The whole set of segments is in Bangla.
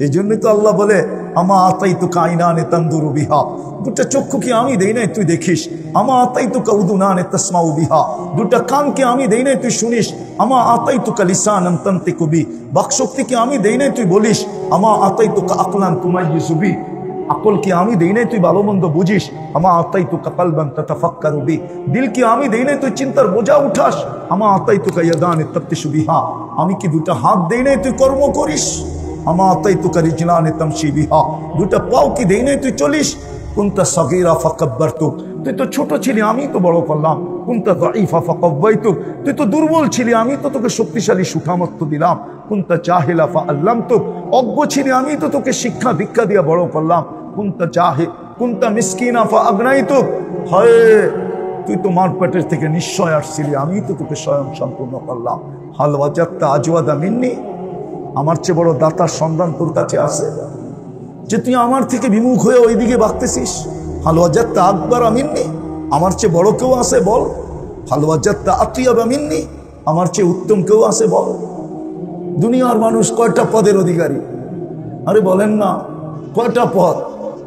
এই জন্যই তো আল্লাহ বলে আমা আতাইতুকা আইনানে তানদুরু বিহা, দুটা চক্ষু কি আমি দেই নাই তুই দেখিস। আমা আতাইতুকা উদুনানে তাসমাউ বিহা, দুটা কান কি আমি দেই নাই তুই শুনিস। আমা আতাইতুকা লিসানান তানতিকু বি, বাকশক্তি কি আমি দেই নাই তুই বলিস। আমা আতাইতুকা আকলান তুমাইয়িজু বি, আকল কি আমি দেই নাই তুই ভালো মন্দ বুঝিস। আমা আতাইতুকা কলবান তাতাফাক্কারু বি, দিল কি আমি দেই নাই তুই চিন্তার বোঝা উঠাস। আমা আতাইতুকা ইয়াদানে তাবতিশু বিহা, আমি কি দুটা হাত দেই নাই তুই কর্ম করিস। আমা আতাইতুকা রিজলানে তামশি বিহা, দুটা পাও কি দেই নাই তুই চলিস। কুনতা সগীরা ফাকাব্বারতুক, তুই তো ছোট ছিলি আমি তো বড় করলাম। কুনতা দাঈফা ফাকাওয়াইতুক, তুই তো দুর্বল ছিলি আমি তো তোকে শক্তিশালী সুঠামত্ব দিলাম। কুনতা জাহিলা ফাআল্লামতুক, অজ্ঞ ছিলি আমি তো তোকে শিক্ষা দীক্ষা দিয়ে বড় করলাম। কুনতা জাহিল কুনতা মিসকিনা ফাআগনাইতুক, হায় তুই তো মার পেটের থেকে নিশ্চয় আসছিলি আমি তো তোকে স্বয়ং সম্পূর্ণ করলাম। হাল ওয়াজাদতা আজওয়াদা মিন্নি, আমার চেয়ে বড় দাতার সন্ধান তোর কাছে আছে যে তুই আমার থেকে বিমুখ হয়ে ওইদিকে বাঁকতেছিস। হাল ওয়াজাদতা আকবারা মিন্নি, আমার চেয়ে বড় কেউ আছে বল। হাল ওয়াজাদতা আতিয়াবা মিন্নি, আমার চেয়ে উত্তম কেউ আছে বল। দুনিয়ার মানুষ কয়টা পদের অধিকারী? আরে বলেন না কয়টা পদ?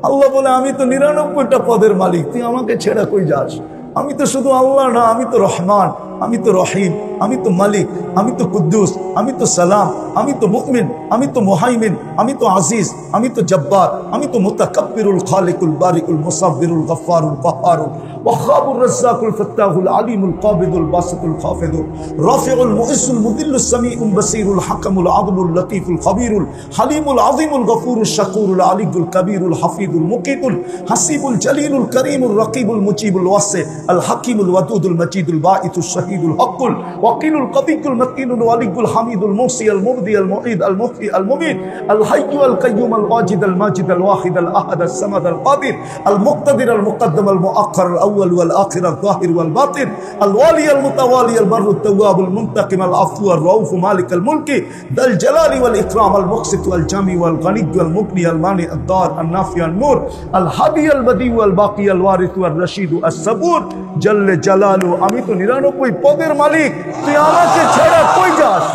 আল্লাহ বলে আমি তো 99টা পদের মালিক, তুই আমাকে ছেড়া কই যাস? আমি তো শুধু আল্লাহ না, আমি তো রহমান, আমি তো রহিম, আমি তো মালিক, আমি তো কুদ্দুস, আমি তো সালাম, আমি তো মুমিন, আমি তো মুহাইমিন, আমি তো আজিজ, আমি তো জব্বার, আমি তো মুতাকাব্বিরুল খালিকুল বারিকুল মুসাব্বিরুল গফফারুল কাহ্হারুল ওয়াহাবুর রাজ্জাকুল ফাত্তাহুল আলিমুল কাবিদুল বাসিতুল খাফিদুল রাফিউল মুইসুল মুদিল্লুস সামিউল বাসিরুল হাকামুল আদমুল লতীফুল খবীরুল হালিমুল আযীমুল গফুরুশ শাকুরুল আলিয়ুল কবীরুল হাফিজুল মুকিতুল হাসিবুল জলিলুল করিমুল রকিবুল মুজিবুল ওয়াসি আল হাকিমুল ওয়াদুদুল মজিদুল বাঈতুশ শাহীদুল হকুল ওয়াকিলুল কবিকুল মতিনুল ওয়ালিকুল হামিদুল মুসি আল মুবদি আল মুঈদ আল মুফতি আল মুমিত আল হাইয়্যু আল কাইয়্যুম আল ওয়াজিদ আল মাজিদ আল ওয়াহিদ আল আহাদ আল সামাদ আল কাদির আল মুক্তাদির আল মুকদ্দম আল মুআক্খার আল আউয়াল ওয়াল আখির আল যাহির ওয়াল বাতিন আল ওয়ালি আল মুতাওয়ালি আল বাররু আত তাওয়াব আল মুনতাকিম আল আফু আর রাউফ মালিক আল মুলকি দাল জালালি ওয়াল ইকরাম আল মুকসিত ওয়াল জামি ওয়াল গনি ওয়াল মুগনি আল মানি আদ দার আল নাফি আল নূর আল হাদি আল বদি ওয়াল বাকি আল ওয়ারিস ওয়াল রশিদ আস সাবুর জল্লে জালালু, আমি তো 99 পদের মালিক, তুই আমাকে ছেড়ে কই যাস?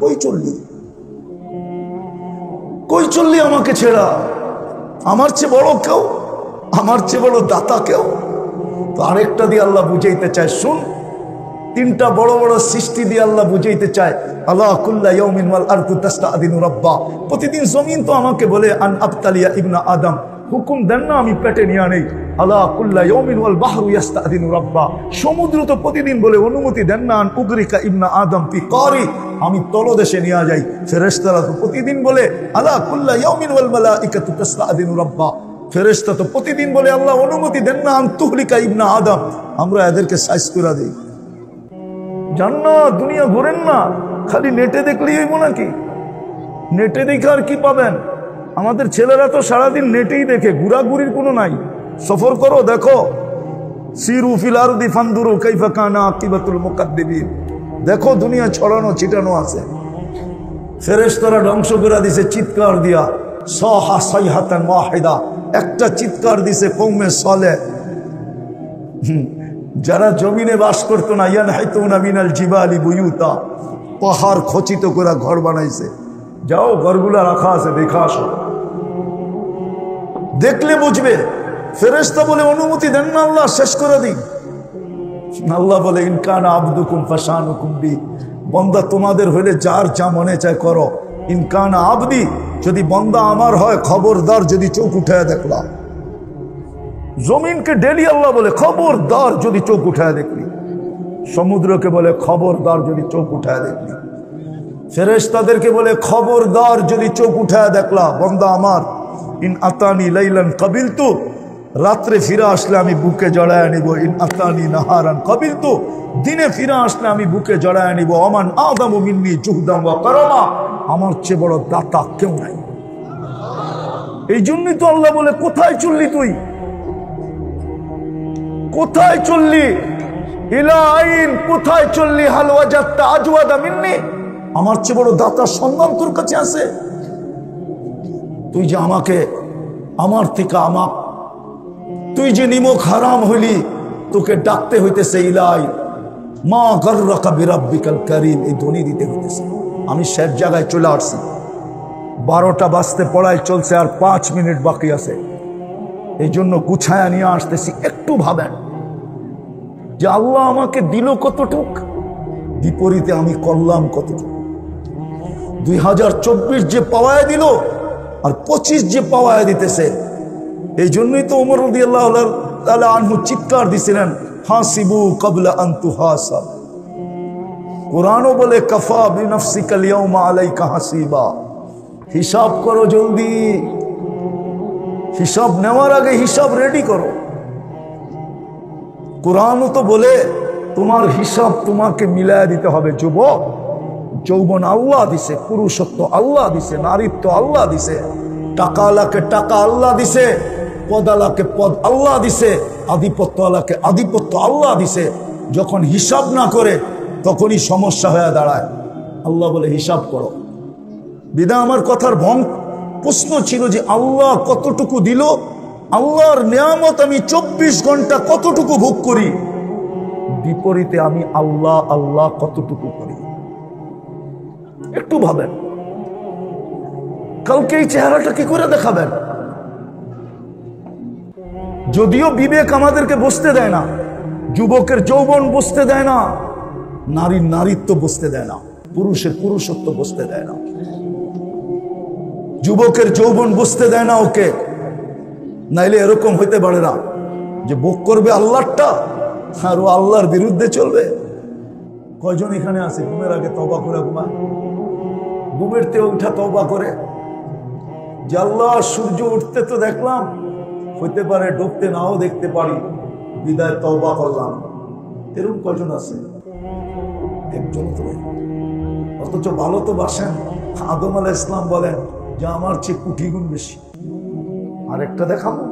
কই চললি? কই চললি আমাকে ছেড়া? আমার চেয়ে বড় কেউ, আমার চেয়ে বড় দাতা কেউ? তো আরেকটা দিয়ে আল্লাহ বুঝাইতে চায়, শুন, তিনটা বড় বড় সৃষ্টি দিয়ে আল্লাহ বুঝাইতে চায়। আল্লাহ কুল্লা ইয়াউমিন ওয়াল আরদু তাস্তাদিনু রাব্বা, প্রতিদিন জমিন তো আমাকে বলে আন আবতালিয়া ইবনা আদম, হুকুম দেন না আমি পেটে নিয়ে নেই। আল্লাহ কুল্লা ইয়াউমিন ওয়াল বাহরু ইস্তাদিনু রাব্বা, সমুদ্র তো প্রতিদিন বলে অনুমতি দেন না আন উগরিকা ইবনা আদম ফি কারি, আমি তলদেশে নিয়ে যাই। ফেরেশতারা তো প্রতিদিন বলে আল্লাহ কুল্লা ইয়াউমিন ওয়াল মালাইকাতু তাস্তাদিনু রাব্বা, ফেরেশতা তো প্রতিদিন বলে আল্লাহ অনুমতি দেন না আন তুহলিকা ইবনা আদম, আমরা এদেরকে সাইজ করে দেই। জান না দুনিয়া ঘোরেন না, খালি নেটে দেখলেই হইব নাকি? নেটে দেখে আর কি পাবেন? আমাদের ছেলেরা তো সারাদিন নেটেই দেখে, ঘুরাঘুরির কোনো নাই। সফর করো, দেখো, সিরু ফিল আরদি ফানদুরু কাইফা কানা আকিবাতুল মুকাদ্দিবিন, দেখো দুনিয়া ছড়ানো ছিটানো আছে। ফেরেশতারা ধ্বংস করে দিছে চিৎকার দিয়া, সাহা সাইহাতান ওয়াহিদা, একটা চিৎকার দিছে কওমে সালেহ, যারা জমিনে বাস করতো না, ইয়ানহিতুনা মিনাল জিবালি বুয়ুতা, পাহাড় খচিত করে ঘর বানাইছে। যাও ঘরগুলা রাখা আছে, দেখা আসো, দেখলে বুঝবে। ফেরেশতা বলে অনুমতি দেন না আল্লাহ, শেষ করে দিন। আল্লাহ বলে ইনকানা আবদুকুম ফাশানুকুম বি, বন্দা তোমাদের হইলে যার যা মনে চায় করো। ইনকানা আবদি, যদি বন্দা আমার হয় খবরদার যদি চোখ উঠায় দেখলাম। জমিনকে ডেলি আল্লাহ বলে খবরদার যদি চোখ উঠায় দেখলি, সমুদ্রকে বলে খবরদার যদি চোখ উঠায় দেখলি, ফেরেশতাদেরকে বলে খবরদার যদি চোখ উঠায় দেখলা বন্দা আমার। ইন আতানি লাইলান কাবিলতু, রাত্রে ফিরে আসলে আমি বুকে জড়ায় নিব। ইন আতানি নাহারান কাবিলতু, দিনে ফিরে আসলে আমি বুকে জড়ায় নিব। আমান আদামু মিন্নি জুহদাম ওয়া কারামা, আমার চেয়ে বড় দাতা কেউ নাই। এই জন্যই তো আল্লাহ বলে কোথায় চললি তুই, কোথায় চললি? ইলা আইন, কোথায় চললি? হাল ওয়াজাদতা আজওয়াদা মিন্নি, আমার চেয়ে বড় দাতার সন্ধান তোর কাছে আছে? তুই যে আমাকে আমার থেকে আমার, তুই যে নিমক হারাম হইলি, তোকে ডাকতে হইতেছে ইলাই মা গাররাকা বিরাব্বিকাল কারীম, এই ধ্বনি দিতে হইতেছে। আমি শেষ জায়গায় চলে আসছি, 12টা বাজতে পড়ায় চলছে, আর 5 মিনিট বাকি আছে। এই জন্য গুছায়া নিয়ে আসতেছি। একটু ভাবেন যে আল্লাহ আমাকে দিল কতটুক, বিপরীতে আমি করলাম কতটুক। 2024 যে পাওয়ায় দিল আর 25 যে পাওয়ায় দিতেছে। এই জন্যই তো ওমর রাদিয়াল্লাহু তাআলা আনহু চিৎকার দিছিলেন, হাসিবু ক্বাবলা আন তুহাসাব। কোরআনও বলে কাফা বিনাফসিকা আল-ইয়াওমা আলাইকা হাসিবা। হিসাব করো জলদি, হিসাব নেওয়ার আগে হিসাব রেডি করো। কোরআনও তো বলে তোমার হিসাব তোমাকে মিলায়া দিতে হবে। যুবক, যৌবন আল্লাহ দিছে, পুরুষত্ব আল্লাহ দিছে, নারীত্ব আল্লাহ দিছে, টাকাওয়ালাকে টাকা আল্লাহ দিছে, পদালাকে পদ আল্লাহ দিছে, আধিপত্যওয়ালাকে আধিপত্য আল্লাহ দিছে। যখন হিসাব না করে তখনই সমস্যা হয়ে দাঁড়ায়। আল্লাহ বলে হিসাব করো। বিদা আমার কথার প্রশ্ন ছিল যে আল্লাহ কতটুকু দিল, আল্লাহর নিয়ামত আমি 24 ঘন্টা কতটুকু ভোগ করি, বিপরীতে আমি আল্লাহ আল্লাহ কতটুকু করি। একটু ভাবেন, কালকে এই চেহারাটা কি করে দেখাবেন? যদিও বিবেক আমাদেরকে বসতে দেয় না, যুবকের যৌবন বসতে দেয় না, নারীর নারীত্ব বসতে দেয় না, পুরুষের পুরুষত্ব বসতে দেয় না, যুবকের যৌবন বসতে দেয় না ওকে। নাইলে এরকম হইতে পারে না যে ভোগ করবে আল্লাহটা আর ও আল্লাহর বিরুদ্ধে চলবে। কয়জন এখানে আছে ঘুমের আগে তওবা করে ঘুমায়? ঘুমের থেকে উঠা তওবা করে যে আল্লাহ সূর্য উঠতে তো দেখলাম, হইতে পারে ডুবতে নাও দেখতে পারি, বিদায় তওবা করলাম। এরকম কয়জন আছে? একজন তো। অথচ ভালো তো বাসেন। আদম আলাইহিস সালাম বলেন যে আমার চেয়ে কোটি গুণ বেশি। আরেকটা দেখাবো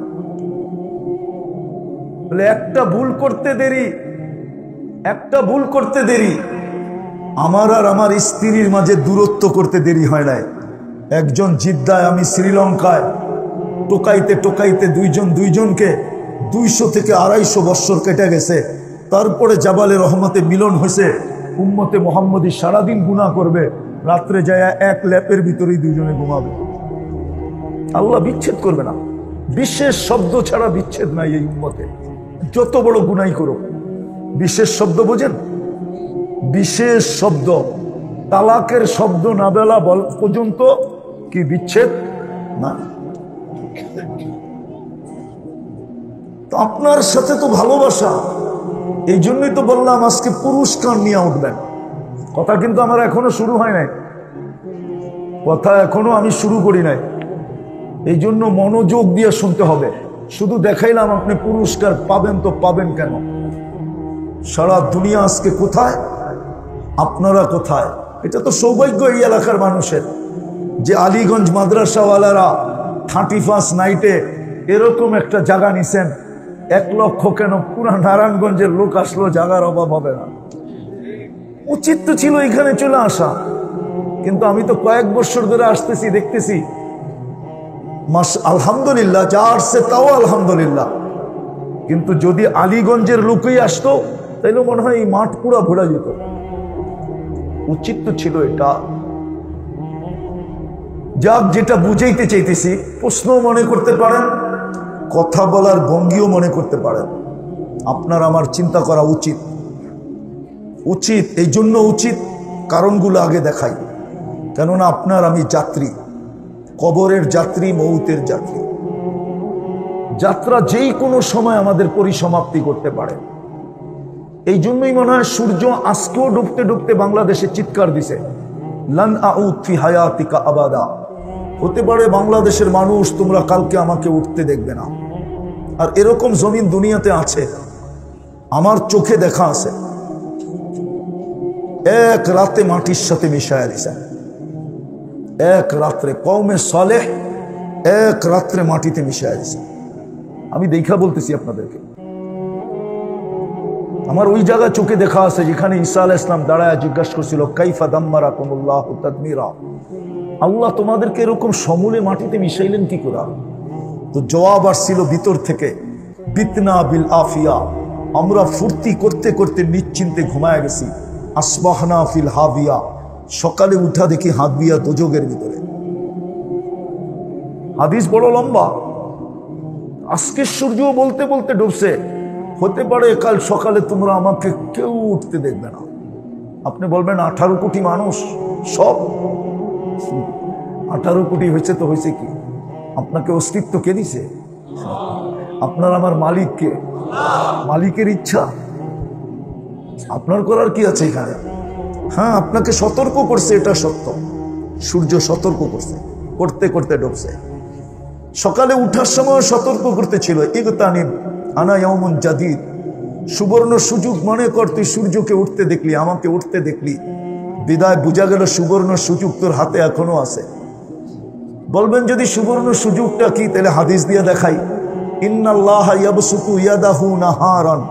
বলে একটা ভুল করতে দেরি, আমার আর আমার স্ত্রীর মাঝে দূরত্ব করতে দেরি হয় নাই। একজন জিদ্দায়, আমি শ্রীলঙ্কায়, টোকাইতে টোকাইতে দুইজনকে 200 থেকে 250 বৎসর কেটে গেছে। তারপরে জাবালে রহমতে মিলন হয়েছে। উম্মতে মুহাম্মদী সারাদিন গুনাহ করবে, রাত্রে যায় এক ল্যাপের ভিতরেই দুইজনে ঘুমাবে। আল্লাহ বিচ্ছেদ করবে না। বিশেষ শব্দ ছাড়া বিচ্ছেদ নাই এই উম্মতে। যত বড় গুনাই করো, বিশেষ শব্দ বোঝেন? বিশেষ শব্দ, তালাকের শব্দ না বলা পর্যন্ত কি বিচ্ছেদ না? তো আপনার সাথে তো ভালোবাসা, এই জন্যই তো বললাম আজকে পুরস্কার নিয়ে উঠবেন। কথা কিন্তু আমার এখনো শুরু হয় নাই, কথা এখনো আমি শুরু করি নাই। এই জন্য মনোযোগ দিয়ে শুনতে হবে। শুধু দেখাইলাম আপনি পুরস্কার পাবেন, তো পাবেন কেন? সারা দুনিয়া আজকে কোথায়, আপনারা কোথায়? এটা তো সৌভাগ্য এই এলাকার মানুষের যে আলীগঞ্জ মাদ্রাসাওয়ালারা 31 নাইটে এরকম একটা জায়গা নিছেন। 1 লক্ষ কেন, পুরা নারায়ণগঞ্জের লোক আসলো, জায়গার অভাব হবে না। উচিত তো ছিল এখানে চলে আসা, কিন্তু আমি তো কয়েক বছর ধরে আসতেছি, দেখতেছি আলহামদুলিল্লাহ যা আসছে তাও আলহামদুলিল্লাহ। কিন্তু যদি আলীগঞ্জের লোকই আসতো তাইলে মনে হয় এই মাঠ পুরা ভরা যেত। উচিত তো ছিল এটা। যাক, যেটা বুঝাইতে চাইতেছি, প্রশ্ন মনে করতে পারেন, কথা বলার ভঙ্গিও মনে করতে পারেন। আপনার আমার চিন্তা করা উচিত। এই জন্য উচিত, কারণগুলো আগে দেখাই। কেননা আপনার আমি যাত্রী, কবরের যাত্রী, মৌতের যাত্রী। যাত্রা যেই কোনো সময় আমাদের পরিসমাপ্তি করতে পারে। এই জন্যই মনে হয় সূর্য আজকেও ডুবতে ডুবতে বাংলাদেশে চিৎকার দিছে, লান আউদ ফি হায়াতিকা আবাদা। হতে পারে বাংলাদেশের মানুষ তোমরা কালকে আমাকে উঠতে দেখবে না। আর এরকম জমিন দুনিয়াতে আছে, আমার চোখে দেখা আছে। এক রাতে মাটির সাথে মিশায়া দিছে, এক রাত্রে কওমে সালেহ এক রাত্রে মাটিতে মিশায়া দিছে। আমি দেখা বলতেছি আপনাদেরকে, আমার ওই জায়গায় চোখে দেখা আছে যেখানে ঈসা আলাইহিস সালাম দাঁড়ায় জিজ্ঞাসা করছিল, কাইফা দাম্মারাকুমুল্লাহু তাদমিরা, আল্লাহ তোমাদেরকে এরকম সমূলে মাটিতে মিশাইলেন কি করে? তো জবাব আসছিল ভিতর থেকে, বিতনা বিল আফিয়া, আমরা ফুর্তি করতে করতে নিশ্চিন্তে ঘুমায় গেছি। আসবাহনা ফিল হাবিয়া, সকালে উঠা দেখি হাবিয়া দোজগের ভিতরে। হাদিস বড় লম্বা। আজকে সূর্য বলতে বলতে ডুবছে, হতে পারে কাল সকালে তোমরা আমাকে কেউ উঠতে দেখবে না। আপনি বলবেন 18 কোটি মানুষ সব, 18 কোটি হয়েছে তো হয়েছে কি? আপনাকে অস্তিত্ব কে দিছে? আপনার আমার মালিককে, মালিকের ইচ্ছা আপনার করার কি আছে এখানে? হ্যাঁ, আপনাকে সতর্ক করছে, এটা সত্য। সূর্য সতর্ক করছে, করতে করতে ডুবছে। সকালে উঠার সময় সতর্ক করতেছিল, ইগতানিব আনা ইয়াউমুন জাদিদ, সুবর্ণ সুযোগ মনে কর, তুই সূর্যকে উঠতে দেখলি, আমাকে উঠতে দেখলি, বিদায় বুঝা গেল সুবর্ণ সুযোগ তোর হাতে এখনো আছে। বলবেন যদি সুবর্ণ সুযোগটা কি, তাহলে হাদিস দিয়ে দেখাই। ইন্নাল্লাহা ইয়াবসুতু ইয়াদাহু নাহারান,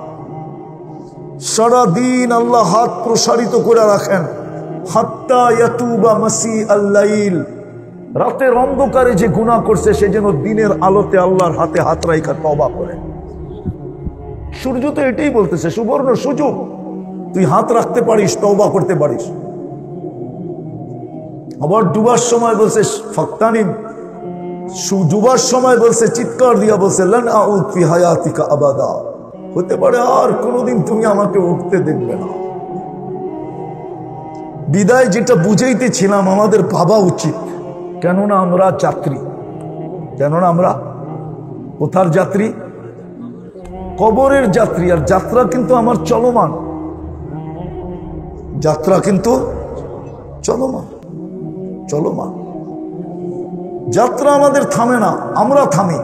সারা দিন আল্লাহ হাত প্রসারিত করে রাখেন, হাত্তা ইয়াতুবা মাসি আল-লাইল, রাতের অন্ধকারে যে গুনাহ করছে সে যেন দিনের আলোতে আল্লাহর হাতে হাত রাখা তওবা করে। সূর্য তো এটাই বলতেছে, সুবর্ণ সুযোগ, তুই হাত রাখতে পারিস, তওবা করতে পারিস। আবার ডুবার সময় বলছে ফাক্তানিম, ডুবার সময় বলছে, চিৎকার দিয়া বলছে লান আউদ ফি হায়াতিকা আবাদা, হতে পারে আর কোনোদিন তুমি আমাকে উঠতে দেখবে না। বিদায় যেটা বুঝাইতেছিলাম, আমাদের ভাবা উচিত, কেননা আমরা যাত্রী। কেননা আমরা কোথার যাত্রী? কবরের যাত্রী। আর যাত্রা কিন্তু আমার চলমান, যাত্রা কিন্তু চলমান, চলমান। যাত্রা আমাদের থামে না, আমরা থামি।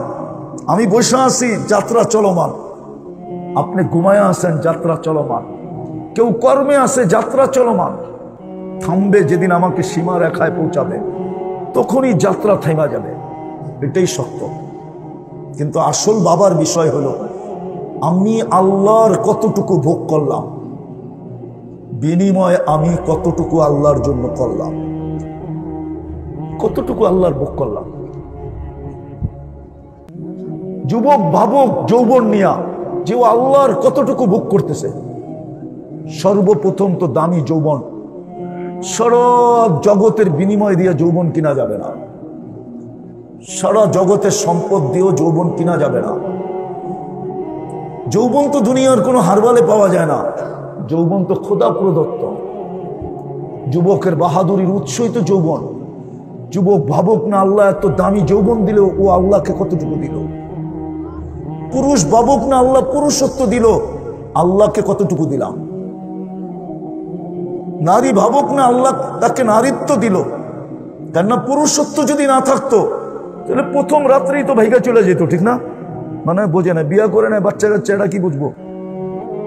আমি বসে আছি, যাত্রা চলমান। আপনি ঘুমায় আছেন, যাত্রা চলমান। কেউ কর্মে আছে, যাত্রা চলমান। থামবে যেদিন আমাকে সীমা রেখায় পৌঁছাবে, তখনই যাত্রা থেমা যাবে, এটাই সত্য। কিন্তু আসল বাবার বিষয় হলো, আমি আল্লাহর কতটুকু ভোগ করলাম, বিনিময়ে আমি কতটুকু আল্লাহর জন্য করলাম, কতটুকু আল্লাহর ভোগ করলাম। যুবক ভাবুক যৌবন নিয়া, যে ও আল্লাহর কতটুকু ভোগ করতেছে। সর্বপ্রথম তো দামি যৌবন, সারা জগতের বিনিময় দিয়ে যৌবন কিনা যাবে না। সারা জগতের সম্পদ দিয়েও যৌবন কিনা যাবে না। যৌবন তো দুনিয়ার কোনো হারবালে পাওয়া যায় না, যৌবন তো খোদা প্রদত্ত। যুবকের বাহাদুরির উৎসই তো যৌবন। যুবক ভাবুক না, আল্লাহ এত দামি যৌবন দিল, ও আল্লাহকে কতটুকু দিল। পুরুষ ভাবুক না, আল্লাহ পুরুষত্ব দিল, আল্লাহকে কতটুকু দিলাম। নারী ভাবুক না, আল্লাহ তাকে নারীত্ব দিল। কেননা পুরুষত্ব যদি না থাকতো, তাহলে প্রথম রাত্রেই তো ভাইগা চলে যেত, ঠিক না? মানে বোঝে না, বিয়া করে না, বাচ্চা কাচ্চা, এটা কি বুঝবো?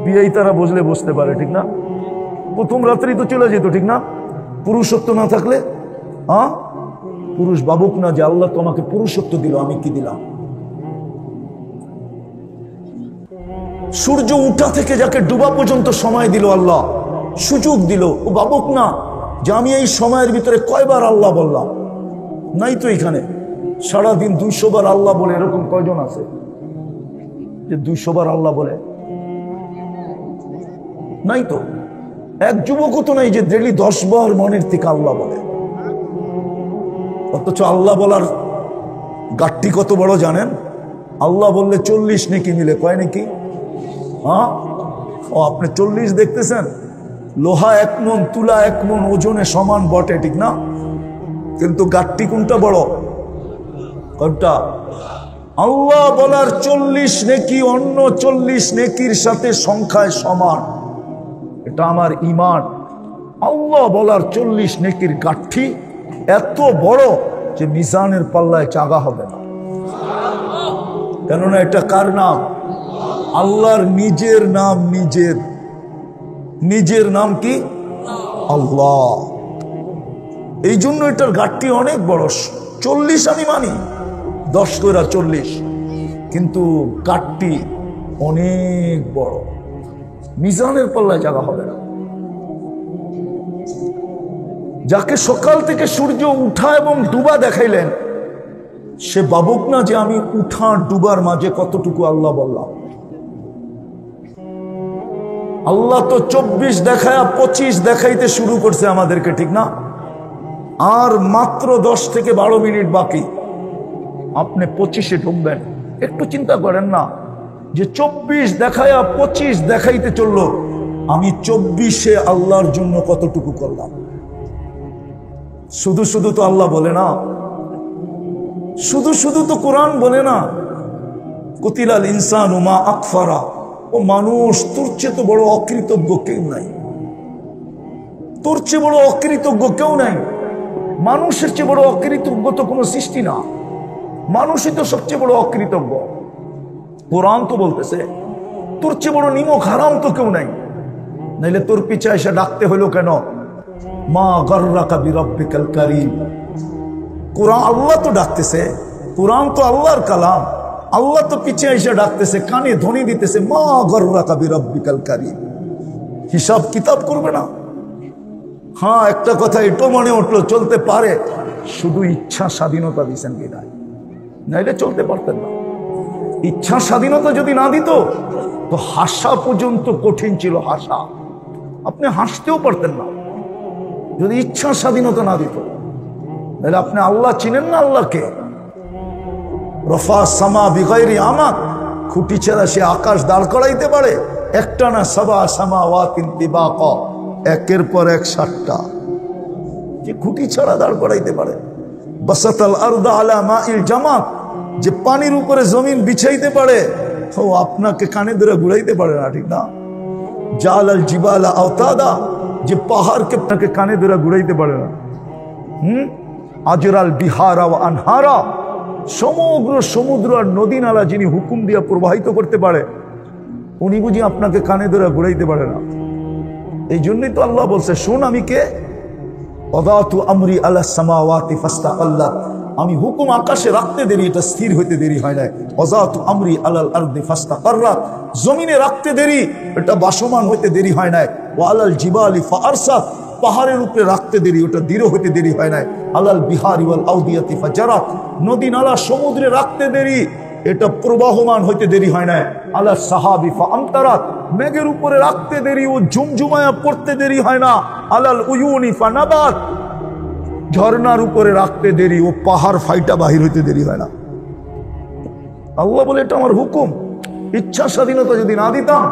বিয়েই তারা বুঝলে বুঝতে পারে, ঠিক না? প্রথম রাত্রেই তো চলে যেত, ঠিক না? পুরুষত্ব না থাকলে। হ্যাঁ, পুরুষ ভাবুক না যে আল্লাহ তোমাকে পুরুষত্ব দিল, আমি কি দিলাম। সূর্য উঠা থেকে যাকে ডুবা পর্যন্ত সময় দিল আল্লাহ, সুযোগ দিল, ও ভাবুক না যে আমি এই সময়ের ভিতরে কয়বার আল্লাহ বললাম। নাই তো এখানে সারাদিন 200 বার আল্লাহ বলে, এরকম কয়জন আছে যে 200 বার আল্লাহ বলে? নাই তো। এক যুবকও তো নাই যে ডেলি 10 বার মনের থেকে আল্লাহ বলে। অথচ আল্লাহ বলার গাঠটি কত বড় জানেন? আল্লাহ বললে 40 নেকি মিলে, কয় নাকি? হ্যাঁ, ও আপনি 40 দেখতেছেন। লোহা 1 মণ, তুলা 1 মণ ওজনে সমান বটে, ঠিক না? কিন্তু গাঠটি কোনটা বড়? কোনটা? আল্লাহ বলার 40 নেকি অন্য 40 নেকির সাথে সংখ্যায় সমান। এটা আমার ঈমান। আল্লাহ বলার 40 নেকির গাঠি এত বড় যে মিজানের পাল্লায় চাগা হবে না। কেননা এটা কার নাম? আল্লাহর নিজের নাম। নিজের নাম কি? আল্লাহ। এই জন্য এটার গাঠটি অনেক বড়। 40 আমি মানি, 10 করে 40, কিন্তু গাঠটি অনেক বড়, মিজানের পাল্লায় জায়গা হবে না। যাকে সকাল থেকে সূর্য উঠা এবং ডুবা দেখাইলেন, সে ভাবুক না যে আমি উঠা ডুবার মাঝে কতটুকু আল্লাহ বললাম। আল্লাহ তো 24 দেখায় 25 দেখাইতে শুরু করছে আমাদেরকে, ঠিক না? আর মাত্র 10 থেকে 12 মিনিট বাকি। আপনি 25-এ ঢুকবেন। একটু চিন্তা করেন না যে 24 দেখায়া 25 দেখাইতে চললো, আমি 24-এ আল্লাহর জন্য কতটুকু করলাম। শুধু শুধু তো আল্লাহ বলে না, শুধু শুধু তো কোরআন বলে না কুতিলাল ইনসানু মা আকফারা। ও মানুষ, তোর চেয়ে তো বড় অকৃতজ্ঞ কেউ নাই, তোর চেয়ে বড় অকৃতজ্ঞ কেউ নাই। মানুষের চেয়ে বড় অকৃতজ্ঞ তো কোনো সৃষ্টি না, মানুষই তো সবচেয়ে বড় অকৃতজ্ঞ। কোরআন তো বলতেছে তোর চেয়ে বড় নিমক হারাম তো কেউ নাই। নাইলে তোর পিছে এসে ডাকতে হলো কেন? মা গররাকা বিরব্বিকাল কারীম। কোরআন আল্লাহ তো ডাকতেছে, কোরআন তো আল্লাহর কালাম, আল্লাহ তো পিছে এসে ডাকতেছে, কানে ধ্বনি দিতেছে, মা গররাকা বিরব্বিকাল কারীম। হিসাব কিতাব করবে না? হ্যাঁ, একটা কথা এটাও মনে উঠলো, চলতে পারে শুধু ইচ্ছা স্বাধীনতা দিয়েছেন বিদায়, নাইলে চলতে পারতেন না। ইচ্ছা স্বাধীনতা যদি না দিত তো হাসা পর্যন্ত কঠিন ছিল, হাসা আপনি হাসতেও পারতেন না যদি ইচ্ছা স্বাধীনতা না দিত। তাহলে আপনি আল্লাহ চিনেন না আল্লাহকে? রফা সামা বিগাইরি আমাত, খুঁটি ছাড়া সে আকাশ দাঁড় করাইতে পারে? একটা না, সাবা সামাওয়াতিন তিবাকা, একের পর এক 7টা, যে খুঁটি ছাড়া দাঁড় করাইতে পারে। বাসাতাল আরদা আলা মাইল জামাত, যে পানির উপরে জমিন বিছাইতে পারে, ও আপনাকে কানে ধরে ঘুরাইতে পারে না, ঠিক না? জালাল জিবালা আওতাদা, যে পাহাড়কে আপনাকে কানে ধরে ঘুরাইতে পারে না। আজরাল বিহারা ও আনহারা, সমগ্র সমুদ্র আর নদী নালা যিনি হুকুম দিয়ে প্রবাহিত করতে পারে, উনি বুঝি আপনাকে কানে ধরে ঘুরাইতে পারে না? এই জন্যই তো আল্লাহ বলছে, শোন আমি কে? ওয়াদাতু আমরি আলা সামাওয়াতি ফাস্তাকাল্লাত, আমি হুকুম আকাশে রাখতে দেরি, এটা স্থির হইতে দেরি হয় না। ওয়াদাতু আমরি আলাল আরদি ফাস্তাকাররাত, জমিনে রাখতে দেরি, এটা বাসমান হইতে দেরি হয় না। ওয়া আলাল জিবালি ফাআরসাত, পাহাড়ের উপরে রাখতে দেরি, ওটা দৃঢ় হইতে দেরি হয় না। আলাল বিহারি ওয়াল আউদিয়াতি ফাজারাত, নদী নালা সমুদ্রে রাখতে দেরি, এটা প্রবাহমান হইতে দেরি হয় না। আলা সাহাবি ফাআমতারাত, মেঘের উপরে রাখতে দেরি, ও ঝুমঝুমায়া পড়তে দেরি হয় না। আলাল উয়ুনি ফানাবাত, ঝর্ণার উপরে রাখতে দেরি, ও পাহাড় ফাইটা বাহির হইতে দেরি হয় না। আল্লাহ বলে এটা আমার হুকুম। ইচ্ছা স্বাধীনতা যদি না দিতাম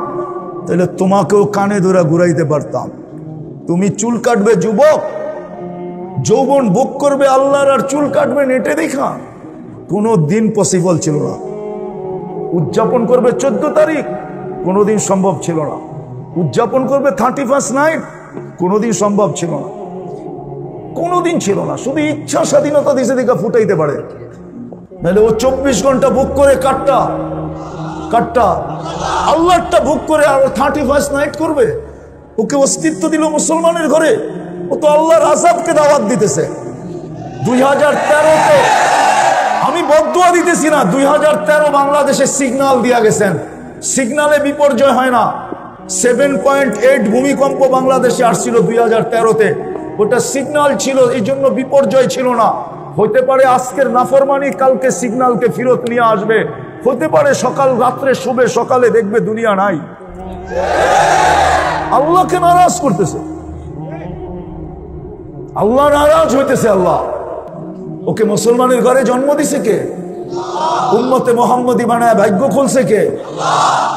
তাহলে তোমাকেও কানে ধরে ঘুরাইতে পারতাম। তুমি চুল কাটবে যুবক, যৌবন ভোগ করবে আল্লাহর, আর চুল কাটবে নেটে দেখা, কোনো দিন পসিবল ছিল না। উদযাপন করবে 14 তারিখ, কোনোদিন সম্ভব ছিল না। উদযাপন করবে 31st নাইট, কোনোদিন সম্ভব ছিল না, কোনোদিন ছিল না। শুধু ইচ্ছা স্বাধীনতা দিছে দেখা ফুটাইতে পারে, নাহলে ও 24 ঘন্টা বুক করে কাটটা আল্লাহটা বুক করে আর 31st নাইট করবে। ওকে অস্তিত্ব দিল মুসলমানের ঘরে, ও তো আল্লাহর আযাবকে দাওয়াত দিতেছে। 2013-তে আমি বদদুয়া দিতেছি না, 2013 বাংলাদেশে সিগন্যাল দিয়া গেছেন, সিগন্যালে বিপর্যয় হয় না। 7.8 ভূমিকম্প বাংলাদেশে আসছিল 2013-তে, ওটা সিগন্যাল ছিল, এই জন্য বিপর্যয় ছিল না। হতে পারে আজকের নাফরমানি কালকে সিগন্যালকে ফেরত নিয়ে আসবে, হতে পারে সকাল রাত্রে শুবে, সকালে দেখবে দুনিয়া নাই। আল্লাহকে নারাজ করতেছে, আল্লাহ নারাজ হইতেছে। আল্লাহ ওকে মুসলমানের ঘরে জন্ম দিছে কে? উম্মতে মুহাম্মদী বানায় ভাগ্য খুলছে কে?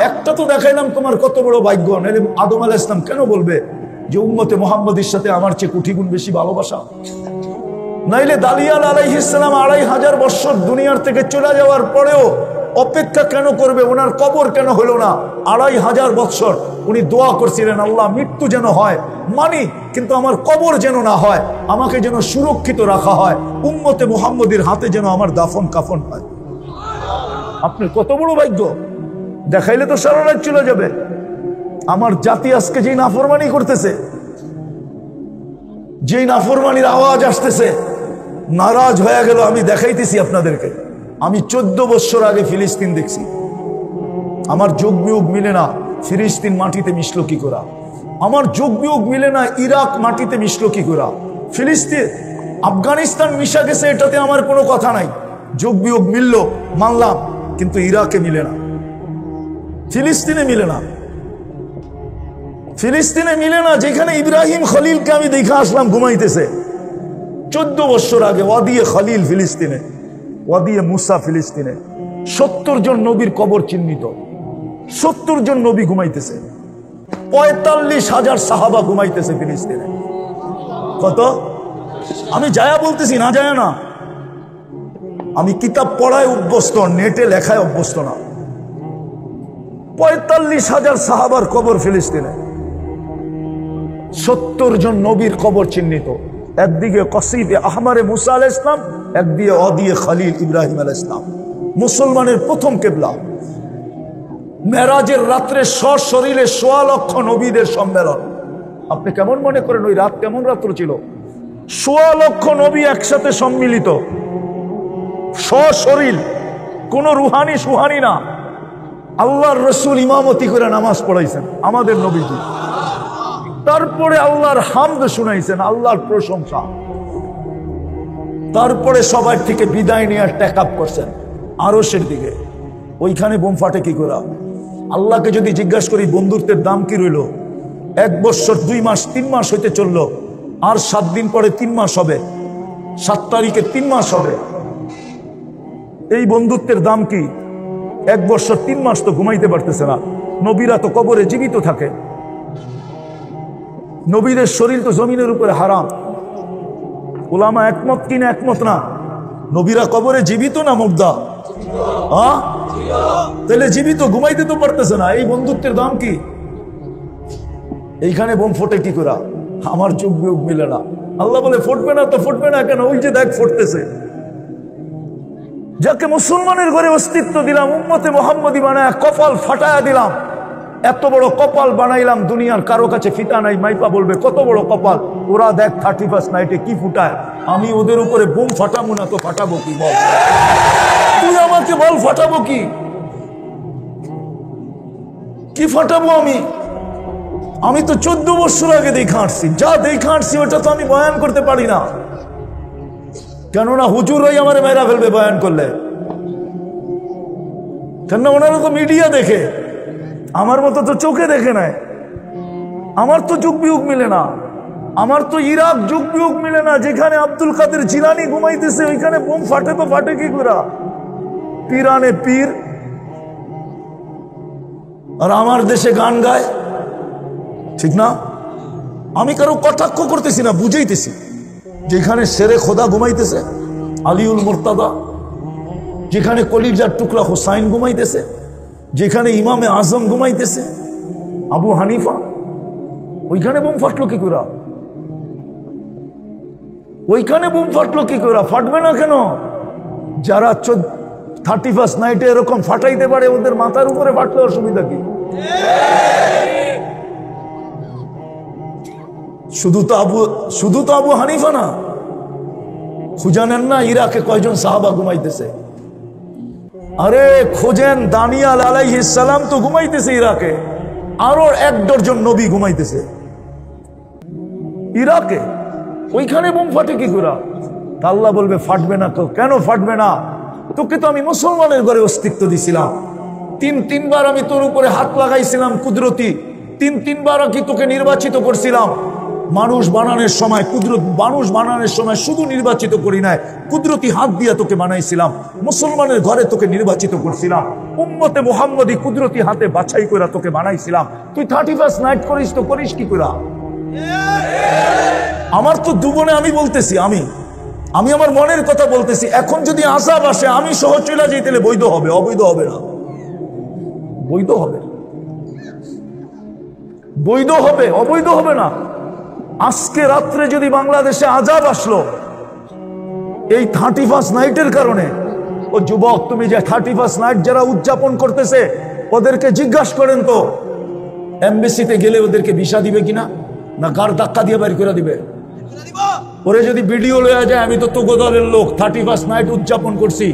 একটা তো দেখাইলাম তোমার কত বড় ভাগ্য। নাহলে আদম আলাইহিস সালাম কেন বলবে যে উম্মতে মুহাম্মদীর সাথে আমার চেয়ে কোটি গুণ বেশি ভালোবাসা? নাইলে দালিয়াল আলাইহিস সালাম 2500 বছর দুনিয়ার থেকে চলে যাওয়ার পরেও অপেক্ষা কেন করবে? ওনার কবর কেন হলো না? 2500 বছর উনি দোয়া করছিলেন, আল্লাহ মৃত্যু যেন হয় মানি, কিন্তু আমার কবর যেন না হয়, আমাকে যেন সুরক্ষিত রাখা হয়, উম্মতে মুহাম্মদীর হাতে যেন আমার দাফন কাফন হয়। আপনার কত বড় ভাগ্য! দেখাইলে তো সারা রাত চলে যাবে। আমার জাতি আজকে যেই নাফরমানি করতেছে, যেই নাফরমানির আওয়াজ আসতেছে, নারাজ হয়ে গেল। আমি দেখাইতেছি আপনাদেরকে, আমি 14 বছর আগে ফিলিস্তিন দেখছি। আমার যোগ বিয়োগ মিলে না ফিলিস্তিন মাটিতে মিশলো কি করা, আমার যোগ বিয়োগ মিলে না ইরাক মাটিতে মিশলো কি করা। ফিলিস্তিন আফগানিস্তান মিশা গেছে, এটাতে আমার কোনো কথা নাই, যোগ বিয়োগ মিলল মানলাম, কিন্তু ইরাকে মিলে না, ফিলিস্তিনে মিলে না, ফিলিস্তিনে মিলে না। যেখানে ইব্রাহিম খলিলকে আমি দেখে আসলাম ঘুমাইতেছে 14 বছর আগে, ওয়াদিয়ে খলিল ফিলিস্তিনে, ওয়াদিয়ে মুসা ফিলিস্তিনে 70 জন নবীর কবর চিহ্নিত। 70 জন নবী ঘুমাইতেছে, 45,000 সাহাবা ঘুমাইতেছে ফিলিস্তিনে। কত? আমি যায়া বলতেছি না, যায় না, আমি কিতাব পড়ায় অভ্যস্ত, নেটে লেখায় অভ্যস্ত না। 45,000 সাহাবার কবর ফিলিস্তিনে, 70 জন নবীর কবর চিহ্নিত। একদিকে কসিবে আহমারে মুসা আলাইহিস সালাম, একদিকে ওয়াদিয়ে খলিল ইব্রাহিম আলাইহিস সালাম। মুসলমানের প্রথম কিবলা। মেরাজের রাত্রে সশরীরে 1.25 লক্ষ নবীদের সম্মেলন। আপনি কেমন মনে করেন ওই রাত কেমন রাত্র ছিল? 1.25 লক্ষ নবী একসাথে সম্মিলিত, সশরীর, কোন রুহানি সুহানি না। আল্লাহর রসুল ইমামতি করে নামাজ পড়াইছেন আমাদের নবীজি। তারপরে আল্লাহর হামদ শুনাইছেন, আল্লাহর প্রশংসা। তারপরে সবার থেকে বিদায় নিয়ে টেক আপ করছেন আরশের দিকে। ওইখানে বোম ফাটে কি করে? আল্লাহকে যদি জিজ্ঞাসা করি বন্ধুত্বের দাম কি রইল? 1 বছর 2 মাস 3 মাস হইতে চললো, আর 7 দিন পরে 3 মাস হবে, 7 তারিখে 3 মাস হবে। এই বন্ধুত্বের দাম কি? 1 বছর 3 মাস তো ঘুমাইতে পারতেছে না। নবীরা তো কবরে জীবিত থাকে, নবীদের শরীর তো জমিনের উপরে হারাম। উলামা একমত কিনা একমত না? নবীরা কবরে জীবিত না মুর্দা? তাহলে জীবিত, ঘুমাইতে তো পারতেছে না। এই বন্ধুত্বের দাম কি? এইখানে বোম ফোটে কি করে? আমার যুগ বিয়োগ মিলে না। আল্লাহ বলে ফুটবে না তো ফুটবে না কেন? ওই যে দেখ ফুটতেছে। যাকে মুসলমানের ঘরে অস্তিত্ব দিলাম, উম্মতে মুহাম্মদী বানায় কপাল ফাটায়া দিলাম, এত বড় কপাল বানাইলাম, দুনিয়ার কারো কাছে ফিতা নাই, মাইপা বলবে কত বড় কপাল। ওরা দেখ 31st নাইটে কি ফুটায়। আমি ওদের উপরে বোম ফাটাবো না তো ফাটাবো কি? বল, তুই আমাকে বল ফাটাবো কি? কি ফাটাবো আমি? আমি তো 14 বছর আগে দেখা আসছি, যা দেখা আসছি ওটা তো আমি বয়ান করতে পারি না। কেননা হুজুরই আমার মেরা ফেলবে বয়ান করলে। কেননা ওনারা তো মিডিয়া দেখে, আমার মতো তো চোখে দেখে নাই। আমার তো যুগ বিয়োগ মিলে না। আমার তো ইরাক যুগ বিয়োগ মিলে না। যেখানে আব্দুল কাদের জিলানী ঘুমাইতেছে ওইখানে বোম ফাটে তো ফাটে কি করে? পীরানে পীর, আর আমার দেশে গান গায়, ঠিক না? আমি কারো কটাক্ষ করতেছি না, বুঝাইতেছি। যেখানে শেরে খোদা ঘুমাইতেছে আলিউল মুর্তাদা, যেখানে কলিজার টুকরা হোসাইন ঘুমাইতেছে, যেখানে ইমামে আজম ঘুমাইতেছে আবু হানিফা, ওইখানে বোম ফাটলো কি করে? ওইখানে বোম ফাটলো কি করে? ফাটবে না কেন? যারা 31st নাইটে এরকম ফাটাইতে পারে ওদের মাথার উপরে ফাটলে অসুবিধা কি? শুধু তো আবু হানিফা না, খুঁজানেন না ইরাকে কয়জন সাহাবা ঘুমাইতেছে? আরে খোঁজেন, দানিয়াল আলাইহিস সালাম তো ঘুমাইতেছে ইরাকে, আরো 1 ডজন নবী ঘুমাইতেছে ইরাকে। ওইখানে বোম ফাটে কি করে? আল্লাহ বলবে ফাটবে না তো। কেন ফাটবে না? তোকে তো আমি মুসলমানের ঘরে অস্তিত্ব দিছিলাম। 3-3বার আমি তোর উপরে হাত লাগাইছিলাম কুদরতি। 3-3বার কি তোকে নির্বাচিত করছিলাম। মানুষ বানানোর সময় মানুষ বানানোর সময় শুধু নির্বাচিত করি নাই, কুদরতি হাত দিয়ে তোকে বানাইছিলাম। মুসলমানের ঘরে তোকে নির্বাচিত করছিলাম। উম্মতে মুহাম্মদী কুদরতি হাতে বাছাই করে তোকে বানাইছিলাম। তুই 31st নাইট করিস তো করিস কি করে? আমার তো দুবনে আমি বলতেছি, আমি আমার মনের কথা বলতেছি। এখন যদি আযাব আসে আমি সহ চলে যাই তাহলে বৈধ হবে? অবৈধ হবে না, বৈধ হবে। বৈধ হবে, অবৈধ হবে না। আজকে রাত্রে যদি বাংলাদেশে আযাব আসলো এই 31st নাইটের কারণে, ও যুবক তুমি যে 31st নাইট যারা উদযাপন করতেছে ওদেরকে জিজ্ঞাসা করেন তো এমবেসিতে গেলে ওদেরকে ভিসা দিবে কিনা, না গার ধাক্কা দিয়ে বাইর করে দিবে? ওরে যদি ভিডিও লয়া যায়, আমি তো তোগো দলের লোক, 31st নাইট উদযাপন করছি,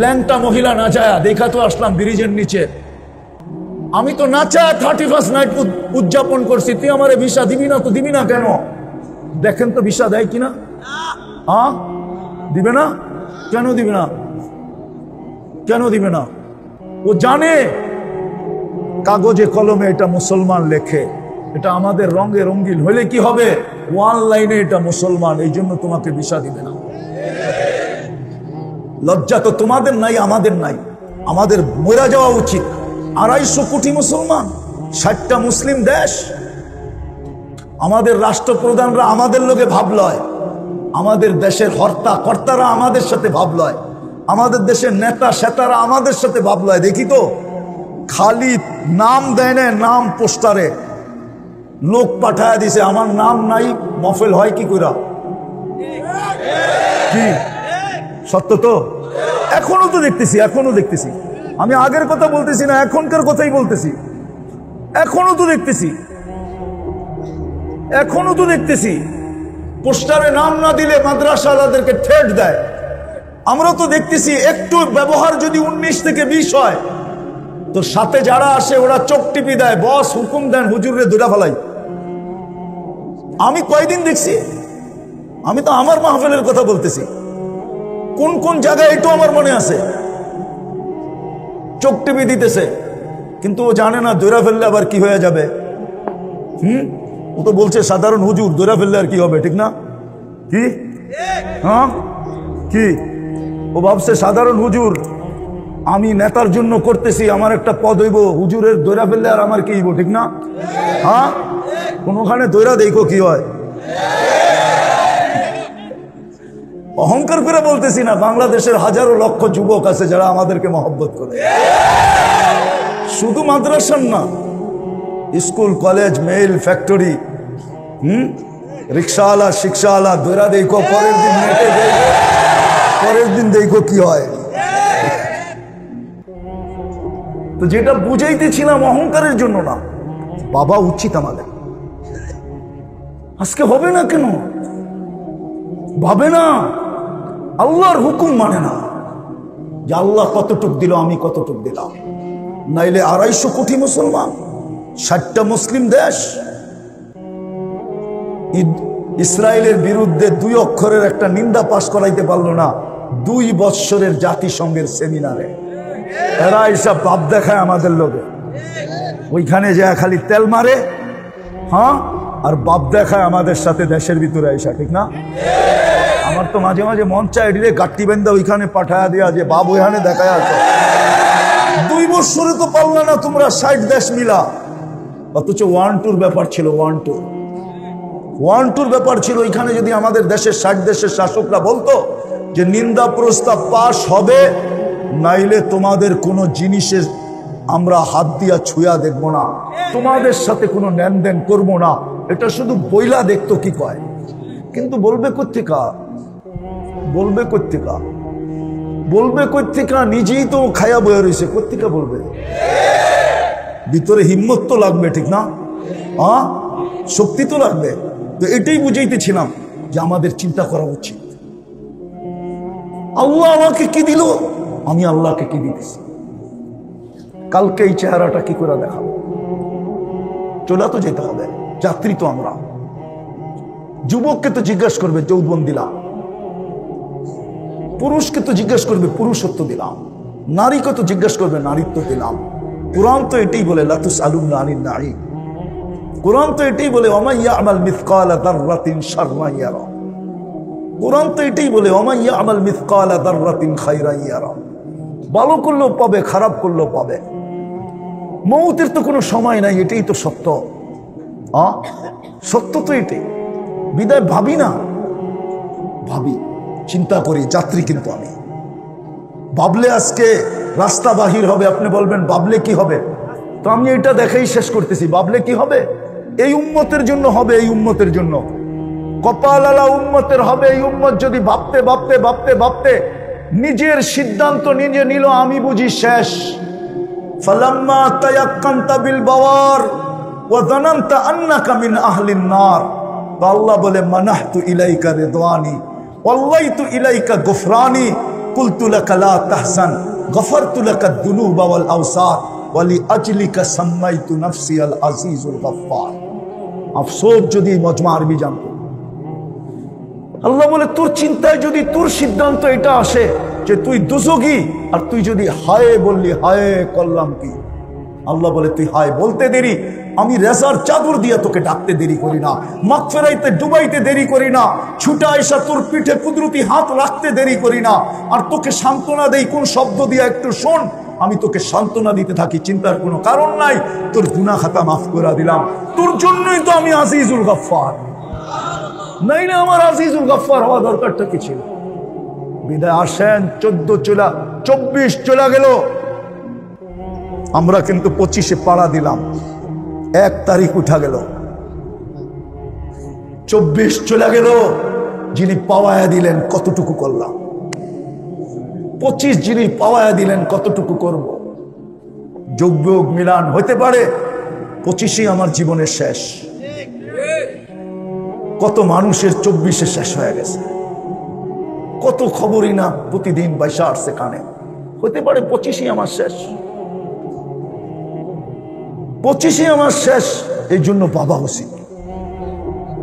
ল্যাংটা মহিলা না যায় দেখা তো আসলাম ব্রিজের নিচে, আমি তো না চায় 31st নাইট উদযাপন করছি, তুই আমারে ভিসা দিবি না? তো দিবি না কেন? দেখেন তো ভিসা দেয় কিনা। দিবে না? কেন দিবে না? কেন দিবে না? ও জানে কাগজে কলমে এটা মুসলমান লেখে, এটা আমাদের রঙে রঙিন হলে কি হবে, ওয়ান লাইনে এটা মুসলমান, এই জন্য তোমাকে ভিসা দিবে না। লজ্জা তো তোমাদের নাই, আমাদের নাই। আমাদের মরে যাওয়া উচিত। 250 কোটি মুসলমান, 60টা মুসলিম দেশ। আমাদের রাষ্ট্রপ্রধানরা আমাদের লোকে ভাব লয়, আমাদের দেশের হর্তা কর্তারা আমাদের সাথে ভাব লয়, আমাদের দেশের নেতা সেতারা আমাদের সাথে ভাব লয়। দেখি তো, খালি নাম দেয় না, নাম পোস্টারে লোক পাঠায় দিছে, আমার নাম নাই, মফেল হয় কি কইরা? কি সত্য তো? এখনো তো দেখতেছি, এখনো দেখতেছি। আমি আগের কথা বলতেছি না, এখনকার কথাই বলতেছি। এখনো তো দেখতেছি, এখনো তো দেখতেছি পোস্টারে নাম না দিলে মাদ্রাসাওয়ালাদেরকে ঠেট দেয়। আমরা তো দেখতেছি একটু ব্যবহার যদি 19 থেকে 20 হয় তো সাথে যারা আসে ওরা চোখ টিপি দেয়, বস হুকুম দেন হুজুরে ধরে ফেলাই। আমি কয়দিন দেখছি, আমি তো আমার মাহফিলের কথা বলতেছি, কোন কোন জায়গায় এটাও আমার মনে আছে, চোখ টিপি দিতেছে, কিন্তু ও জানে না ধরে ফেললে আবার কি হয়ে যাবে। ও তো বলছে সাধারণ হুজুর, ধরে ফেললে আর কি হবে, ঠিক না? কি হ্যাঁ কি ও ভাবছে সাধারণ হুজুর আমি নেতার জন্য করতেছি, আমার একটা পদ হইব, হুজুরের ধরে ফেললে আর আমার কি হইব, ঠিক না? হ্যাঁ, কোনখানে ধৈরা দেখো কি হয়। অহংকার করে বলতেছি না, বাংলাদেশের হাজারো লক্ষ যুবক আছে যারা আমাদেরকে মহব্বত করে, শুধু মাদ্রাসার না, স্কুল কলেজ মেইল ফ্যাক্টরি, রিক্সাওয়ালা শিক্ষাওয়ালা ধৈরা দেখো, পরের দিন নেটে দেখো, পরের দিন দেখো কি হয়। তো যেটা বুঝাইতেছিলাম অহংকারের জন্য না, বাবা উচিত আমাদের। আজকে হবে না কেন? ভাবে না, আল্লাহর হুকুম মানে না, যে আল্লাহ কতটুক দিল আমি কতটুক দিলাম। নাইলে 250 কোটি মুসলমান, 60টা মুসলিম দেশ, ইসরায়েলের বিরুদ্ধে 2 অক্ষরের একটা নিন্দা পাশ করাইতে পারলো না 2 বৎসরের জাতিসংঘের সেমিনারে। এরা এইসব ভাব দেখায় আমাদের লোকে, ওইখানে যায় খালি তেল মারে, হ্যাঁ, আর বাপ দেখায় আমাদের সাথে দেশের ভিতরে আইসা, ঠিক না? আমার তো মাঝে মাঝে মন চায় এডিরে গাট্টি বেন্দা ওইখানে পাঠায়া দেয়া, যে বাপ ওইখানে দেখায় আসো। 2 বছরে তো পারলা না তোমরা 60 দেশ মিলা, অথচ 1-2 ব্যাপার ছিল, 1-2 ব্যাপার ছিল। ওইখানে যদি আমাদের দেশের 60 দেশের শাসকরা বলতো যে নিন্দা প্রস্তাব পাশ হবে, নাইলে তোমাদের কোনো জিনিসের আমরা হাত দিয়া ছুঁয়া দেখবো না, তোমাদের সাথে কোনো লেনদেন করবো না, এটা শুধু বইলা দেখতো কি কয়। কিন্তু বলবে কোত্থেকা, বলবে কোত্থেকা, বলবে কোত্থেকা? নিজেই তো খায়া বয়ে রয়েছে, কোত্থেকা বলবে? ভিতরে হিম্মত তো লাগবে, ঠিক না? শক্তি তো লাগবে। তো এটাই বুঝাইতেছিলাম যে আমাদের চিন্তা করা উচিত, আল্লাহ আমাকে কি দিল, আমি আল্লাহকে কি দিতেছি, কালকে এই চেহারাটা কি করে দেখাবো? চলে তো যেতে হবে, যাত্রী তো আমরা। যুবককে তো জিজ্ঞাসা করবে যৌবন দিলাম, পুরুষকে তো জিজ্ঞাসা করবে পুরুষত্ব দিলাম, নারীকে তো জিজ্ঞাসা করবে নারীত্ব দিলাম। কোরআন তো এটাই বলে, লা তুসআলুনা আনিন নাঈম। কোরআন তো এটাই বলে, ওয়া ইয়ামাল মিসকালা যাররাতিন শাররান ইয়ারা। কোরআন তো এটাই বলে, ওয়া ইয়ামাল মিসকালা যাররাতিন খায়রান ইয়ারা। ভালো করলেও পাবে, খারাপ করলেও পাবে। মৌতের তো কোনো সময় নাই, এটাই তো সত্য। সত্য তো এটাই। বিদায় ভাবি না, ভাবি, চিন্তা করি, যাত্রী কিন্তু আমি। ভাবলে আজকে রাস্তা বাহির হবে, আপনি বলবেন ভাবলে কি হবে? তো আমি এটা দেখাই শেষ করতেছি, ভাবলে কি হবে? এই উম্মতের জন্য হবে, এই উম্মতের জন্য, কপালালা উম্মতের হবে। এই উম্মত যদি ভাবতে ভাবতে ভাবতে ভাবতে নিজের সিদ্ধান্ত নিজে নিল, আমি বুঝি শেষ। ফালাম্মা তায়াক্কানতা বিল বাওয়ার ওয়া যানানতা আন্নাকা মিন আহলিন নার, তো আল্লাহ বলে মানাহতু ইলাইকা রিদওয়ানি ওয়াল্লাইতু ইলাইকা গুফরানি কুলতু লাকা লা তাহসান গফারতু লাকা যুনুবা ওয়াল আওসার ওয়া লিআজলিকা সাম্মাইতু নাফসি আল আজিজুল গফফার। আফসোস যদি মজমা আরবি জানতো। আল্লাহ বলে তোর চিন্তায় যদি তোর সিদ্ধান্ত এটা আসে যে তুই দুজগি, আর তুই যদি হায় বললি, হায় করলাম কি, আল্লাহ বলে তুই হায় বলতে দেরি, আমি রেজার চাদর দিয়ে তোকে ডাকতে দেরি করি না, মাগফিরাতে ডুবাইতে দেরি করি না, ছুটা এসা তোর পিঠে কুদরতি হাত রাখতে দেরি করি না, আর তোকে সান্ত্বনা দেই কোন শব্দ দিয়ে একটু শোন, আমি তোকে সান্ত্বনা দিতে থাকি, চিন্তার কোনো কারণ নাই, তোর গুনাহ খাতা মাফ করে দিলাম, তোর জন্যই তো আমি আজিজুল গফফার। নাই না আমার আজিজুল গফফার হওয়া দরকারটা কি ছিল? বিদায় আসেন, 24 চলে গেল, আমরা কিন্তু 25-এ পাড়া দিলাম, 1 তারিখ উঠা গেল, 24 চলে গেল, যিনি পাওয়ায়া দিলেন কতটুকু করলাম, 25 যিনি পাওয়ায়া দিলেন কতটুকু করব। যোগ মিলান হতে পারে 25-ই আমার জীবনের শেষ, কত মানুষের 24-এ শেষ হয়ে গেছে, কত খবরই না প্রতিদিন বাইসা আসছে কানে, হতে পারে 25-ই আমার শেষ, 25-ই আমার শেষ। এই জন্য বাবা উচিত,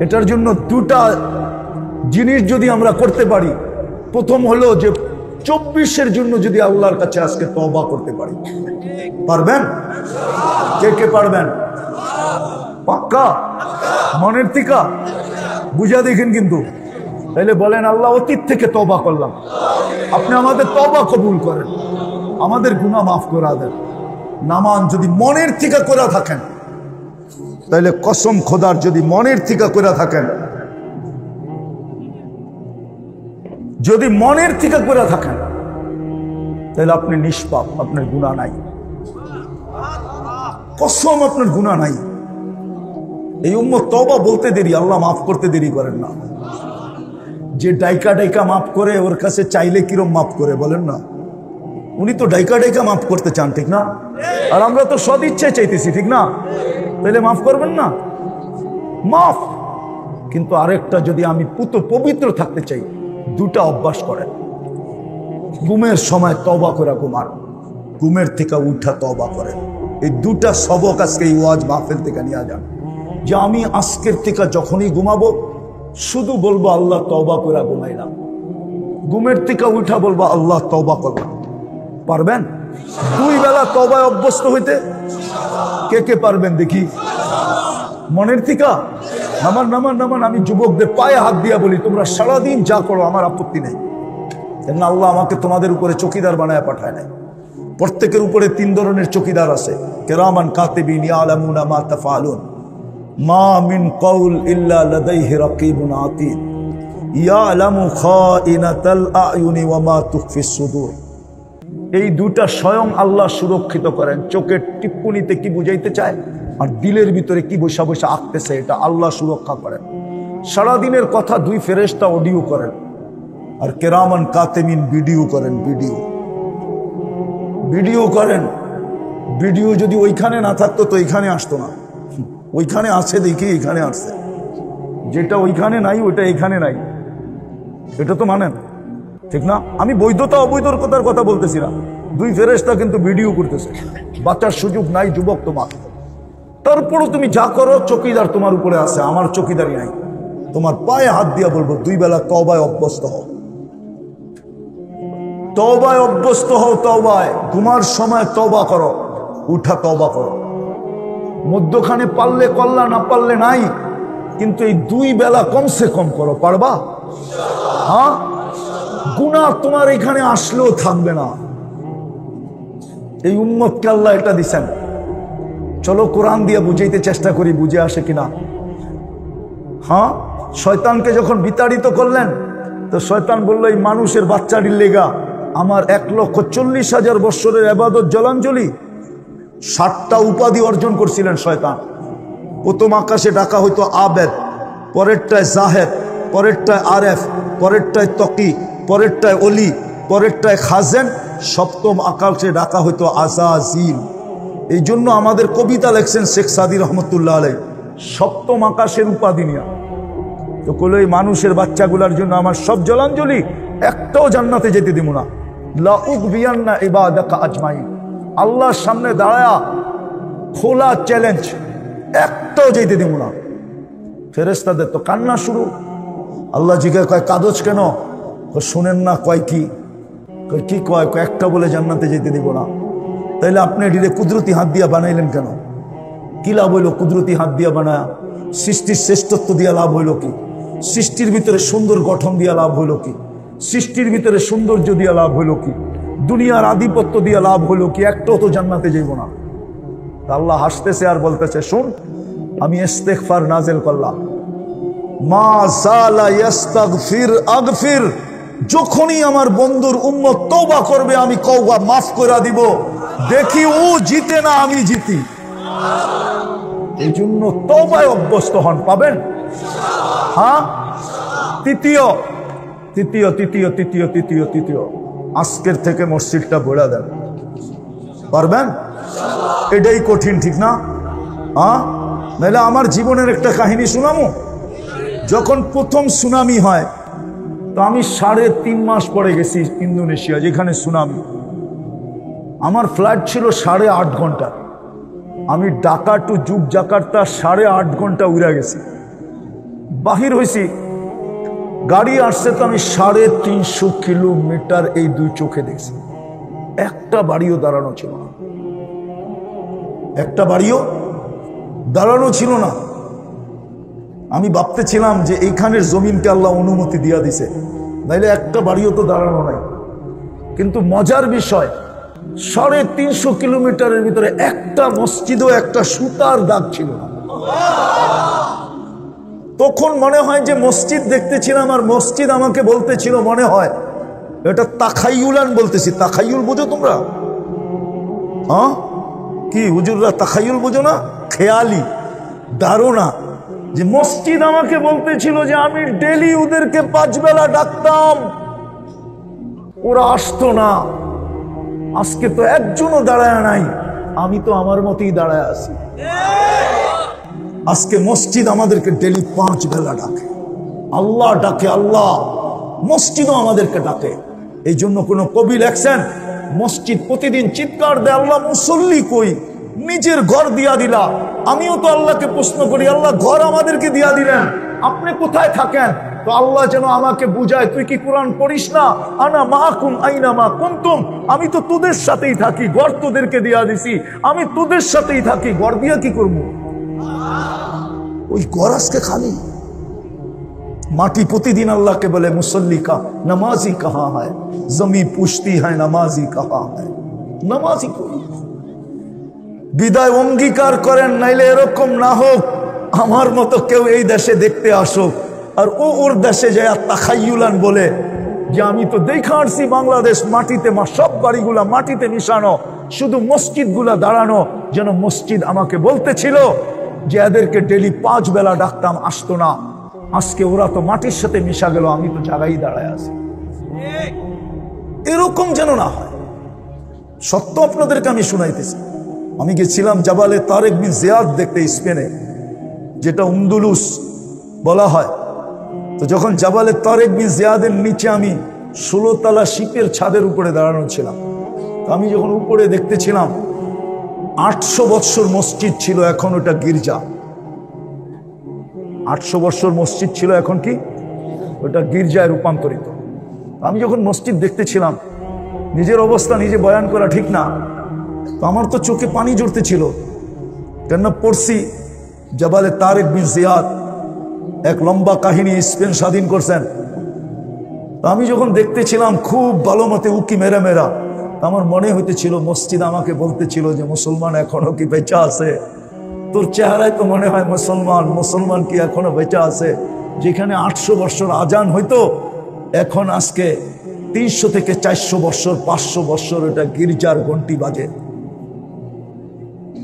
এটার জন্য 2টা জিনিস যদি আমরা করতে পারি, প্রথম হলো যে 24-এর জন্য যদি আল্লাহর কাছে আজকে তওবা করতে পারি, পারবেন? কে কে পারবেন? পাক্কা মনের থেকে বুঝা দেখেন কিন্তু, তাইলে বলেন আল্লাহ অতীত থেকে তওবা করলাম, আপনি আমাদের তওবা কবুল করেন, আমাদের গুনাহ মাফ করে দেন। নামান যদি মনের থেকে করে থাকেন, তাইলে কসম খোদার যদি মনের থেকে করে থাকেন, যদি মনের থেকে করে থাকেন, তাহলে আপনি নিষ্পাপ, আপনার গুনাহ নাই, কসম আপনার গুনাহ নাই। এই উম্মত তওবা বলতে দেরি, আল্লাহ মাফ করতে দেরি করেন না। যে ডাইকা ডাইকা মাফ করে, ওর কাছে চাইলে কিরম মাফ করে বলেন না? উনি তো ডাইকা ডাইকা মাফ করতে চান, ঠিক না? আর আমরা তো সদ ইচ্ছায় চাইতেছি, ঠিক না? তাহলে মাফ করবেন না? মাফ। কিন্তু আরেকটা, যদি আমি পবিত্র থাকতে চাই, 2টা অভ্যাস করেন। ঘুমের সময় তওবা করে ঘুমান, ঘুমের থেকে উঠা তওবা করেন। এই 2টা সবক আজকে এই ওয়াজ মাহফিল থেকে নিয়ে যান, যে আমি আজকের থেকে যখনই ঘুমাবো শুধু বলবো আল্লাহ তওবা করে ঘুমাইলাম, ঘুমের থেকে উঠা বলবো আল্লাহ তওবা করলাম। পারবেন 2 বেলা তওবায় অভ্যস্ত হইতে? কে কে পারবেন দেখি মনের থেকে? নামান। আমি যুবকদের পায়ে হাত দিয়া বলি, তোমরা সারাদিন যা করো আমার আপত্তি নেই, কেন আল্লাহ আমাকে তোমাদের উপরে চকিদার বানায় পাঠায় নাই। প্রত্যেকের উপরে 3 ধরনের চকিদার আছে, কিরামান কাতিবিন ইয়ালামুনা মা তাফআলুন, মা মিন কওল ইল্লা লাদাইহি রাকিবুন আতীদ, ইয়ালামু খাইনাতাল আয়ুনি ওয়া মা তুখফিস সুদূর। এই 2টা স্বয়ং আল্লাহ সুরক্ষিত করেন। চোখের টিপ্পনিতে কি বুঝাইতে চায় আর দিলের ভিতরে কি বসা বসা আঁকতেছে, এটা আল্লাহ সুরক্ষা করেন। সারাদিনের কথা 2 ফেরেশতা অডিও করেন, আর কিরামান কাতিবিন ভিডিও করেন। ভিডিও করেন। ভিডিও যদি ওইখানে না থাকতো তো এইখানে আসতো না, ওইখানে আছে দেখি এইখানে আসছে, যেটা ওইখানে নাই ওইটা এখানে নাই, এটা তো মানেন, ঠিক না? আমি বৈধতা অবৈধতার কথা বলতেছি না, 2 ফেরেশতা কিন্তু ভিডিও করতেছে। বাঁচার সুযোগ নাই যুবক তোমার, তারপরও তুমি যা করো চকিদার তোমার উপরে আছে, আমার চকিদারি নাই। তোমার পায়ে হাত দিয়া বলবো 2 বেলা তওবায় অভ্যস্ত হও, তওবায় অভ্যস্ত হও, তওবায়। ঘুমার সময় তওবা করো, উঠা তওবা করো। মধ্যখানে পারলে করলা, না পারলে নাই, কিন্তু এই 2 বেলা কমসে কম করো। পারবা? হ্যাঁ, গুনাহ তোমার এখানে আসলেও থাকবে না। এই উম্মতকে আল্লাহ এটা দিছেন। চলো কোরআন দিয়ে বুঝাইতে চেষ্টা করি, বুঝে আসে কিনা। হ্যাঁ, শয়তানকে যখন বিতাড়িত করলেন, তো শয়তান বলল এই মানুষের বাচ্চাটির লেগা আমার 1,40,000 বৎসরের ইবাদত জলাঞ্জলি। 7টা উপাধি অর্জন করছিলেন শয়তান। প্রথম আকাশে ডাকা হইতো আবেদ, পরেরটায় জাহেদ, পরেরটায় আরেফ, পরেরটায় তকি, পরেরটায় অলি, পরেরটায় খাজেন, 7ম আকাশে ডাকা হইতো আজাজিল। এই জন্য আমাদের কবিতা লেখছেন শেখ সাদি রহমতুল্লাহ আলাই, 7ম আকাশের উপাধি নিয়া। তো কইল এই মানুষের বাচ্চাগুলার জন্য আমার সব জলাঞ্জলি, একটাও জান্নাতে যেতে দিব না। লা উকবিয়ান্না ইবাদাকা আজমাইন, আল্লাহর সামনে দাঁড়ায়া খোলা চ্যালেঞ্জ, একটাও যেতে দিব না। ফেরেশতাদের তো কান্না শুরু। আল্লাহ জিজ্ঞাসা কয় কাদজ কেন? শুনেন না? কয় কি? কি কয়? একটা বলে জান্নাতে যেতে দিব না। তাইলে আপনি এটিরে কুদরতি হাত দিয়া বানাইলেন কেন? কি লাভ হইল কুদরতি হাত দিয়া বানায়া? সৃষ্টির শ্রেষ্ঠত্ব দিয়া লাভ হইল কি? সৃষ্টির ভিতরে সুন্দর গঠন দিয়া লাভ হইল কি? সৃষ্টির ভিতরে সৌন্দর্য দিয়া লাভ হইল কি? দুনিয়ার আধিপত্য দিয়া লাভ হইল কি? একটাও তো জান্নাতে যাইব না। আল্লাহ হাসতেছে আর বলতেছে, শুন, আমি ইস্তেগফার নাজিল করলাম, মা জালা ইস্তাগফির আগফির, যখনই আমার বন্ধুর উম্মত তওবা করবে আমি তওবা মাফ করে দিব। দেখি ও জিতে না আমি জিতি। এই জন্য তওবায় অভ্যস্ত হন, পাবেন। হ্যাঁ, তৃতীয় তৃতীয় তৃতীয় তৃতীয় তৃতীয় তৃতীয় আজকের থেকে মসজিদটা ভরা দেন, পারবেন? এটাই কঠিন, ঠিক না? হ্যাঁ, নাহলে আমার জীবনের একটা কাহিনী শোনামো। যখন প্রথম সুনামি হয়, তো আমি 3.5 মাস পরে গেছি ইন্দোনেশিয়া, যেখানে সুনামি। আমার ফ্লাইট ছিল 8.5 ঘন্টা। আমি ঢাকা টু যুগজাকার্তা 8.5 ঘন্টা উড়ে গেছি। বাহির হয়েছি, গাড়ি আসছে, তো আমি 350 কিলোমিটার এই দুই চোখে দেখছি। একটা বাড়িও দাঁড়ানো ছিল না, একটা বাড়িও দাঁড়ানো ছিল না। আমি ভাবতেছিলাম যে এইখানের জমিনকে আল্লাহ অনুমতি দিয়া দিছে, নাইলে একটা বাড়িও তো দাঁড়ানো নাই। কিন্তু মজার বিষয়, 350 কিলোমিটারের ভিতরে একটা মসজিদও একটা সুতার দাগ ছিল না। তখন মনে হয় যে মসজিদ দেখতেছিলাম, আর মসজিদ আমাকে বলতেছিল, মনে হয় এটা তাখাইয়ুলান বলতেছি। তাখাইয়ুল বুঝো তোমরা? হ্যাঁ, কি হুজুররা তাখাইয়ুল বুঝো না? খেয়ালি ধারণা। যে মসজিদ আমাকে বলতেছিল যে আমি ডেলি ওদেরকে 5 বেলা ডাকতাম, ওরা আসতো না। আজকে তো একজনও দাঁড়ায় নাই, আমি তো আমার মতেই দাঁড়ায় আছি। আজকে মসজিদ আমাদেরকে ডেলি 5 বেলা ডাকে, আল্লাহ ডাকে, আল্লাহ। মসজিদও আমাদেরকে ডাকে। এই জন্য কোন কবি লেখছেন, মসজিদ প্রতিদিন চিৎকার দেয়, আল্লাহ মুসল্লি কই? নিজের ঘর দিয়া দিলা। আমিও তো আল্লাহকে প্রশ্ন করি, আল্লাহ ঘর আমাদেরকে দিয়া দিলেন, আপনি কোথায় থাকেন? তো আল্লাহ যেন আমাকে বুঝায়, তুই কি কোরআন পড়িস না? আনা মাকুম আইনা মা কুনতুম, আমি তো তোদের সাথেই থাকি, ঘর তোদেরকে দিয়া দিছি, আমি তোদের সাথেই থাকি, ঘর দিয়া কি করবো? ওই ঘর আজকে খালি। মাটি প্রতিদিন আল্লাহকে বলে, মুসল্লি কা নমাজি কাহা হয়? জমি পুছতি হয় নমাজি কাহা হয়? নমাজি কই? বিদায় অঙ্গীকার করেন, নাইলে এরকম না হোক আমার মতো কেউ এই দেশে দেখতে আসুক, আর ওর দেশে যায় তাখাইয়ুলান বলে যে আমি তো দেখা আসছি বাংলাদেশ মাটিতে, সব বাড়িগুলা মাটিতে মিশানো, শুধু মসজিদ গুলা দাঁড়ানো। যেন মসজিদ আমাকে বলতেছিল যে এদেরকে ডেলি 5 বেলা ডাকতাম, আসতো না। আজকে ওরা তো মাটির সাথে মিশা গেল, আমি তো জায়গায় দাঁড়ায় আছি। এরকম যেন না হয়। সত্য আপনাদেরকে আমি শুনাইতেছি। আমি গেছিলাম জাবালে তারেক বিন জিয়াদ দেখতে, স্পেনে, যেটা উন্দুলুস বলা হয়। তো যখন জাবালে তারেক বিন জিয়াদের নিচে আমি 16 তলা শীতের ছাদের উপরে দাঁড়ানো ছিলাম, তো আমি যখন উপরে দেখতেছিলাম, 800 বৎসর মসজিদ ছিল, এখন ওটা গির্জা। 800 বৎসর মসজিদ ছিল, এখন কি ওটা গির্জায় রূপান্তরিত। আমি যখন মসজিদ দেখতেছিলাম, নিজের অবস্থা নিজে বয়ান করা ঠিক না, তো আমার তো চোখে পানি জড়তে ছিল। কেননা পড়ছি জাবালে তারেক বিন জিয়াদ এক লম্বা কাহিনী, স্পেন স্বাধীন করছেন। আমি যখন দেখতেছিলাম খুব ভালো মতে উকি মেরা মেরা, আমার মনে হইতেছিল মসজিদ আমাকে বলতেছিল যে মুসলমান এখনো কি বেঁচে আছে? তোর চেহারায় তো মনে হয় মুসলমান, মুসলমান কি এখনো বেঁচে আছে? যেখানে 800 বৎসর আজান হইতো, এখন আজকে 300 থেকে 400 বৎসর, 500 বৎসর এটা গির্জার ঘন্টি বাজে।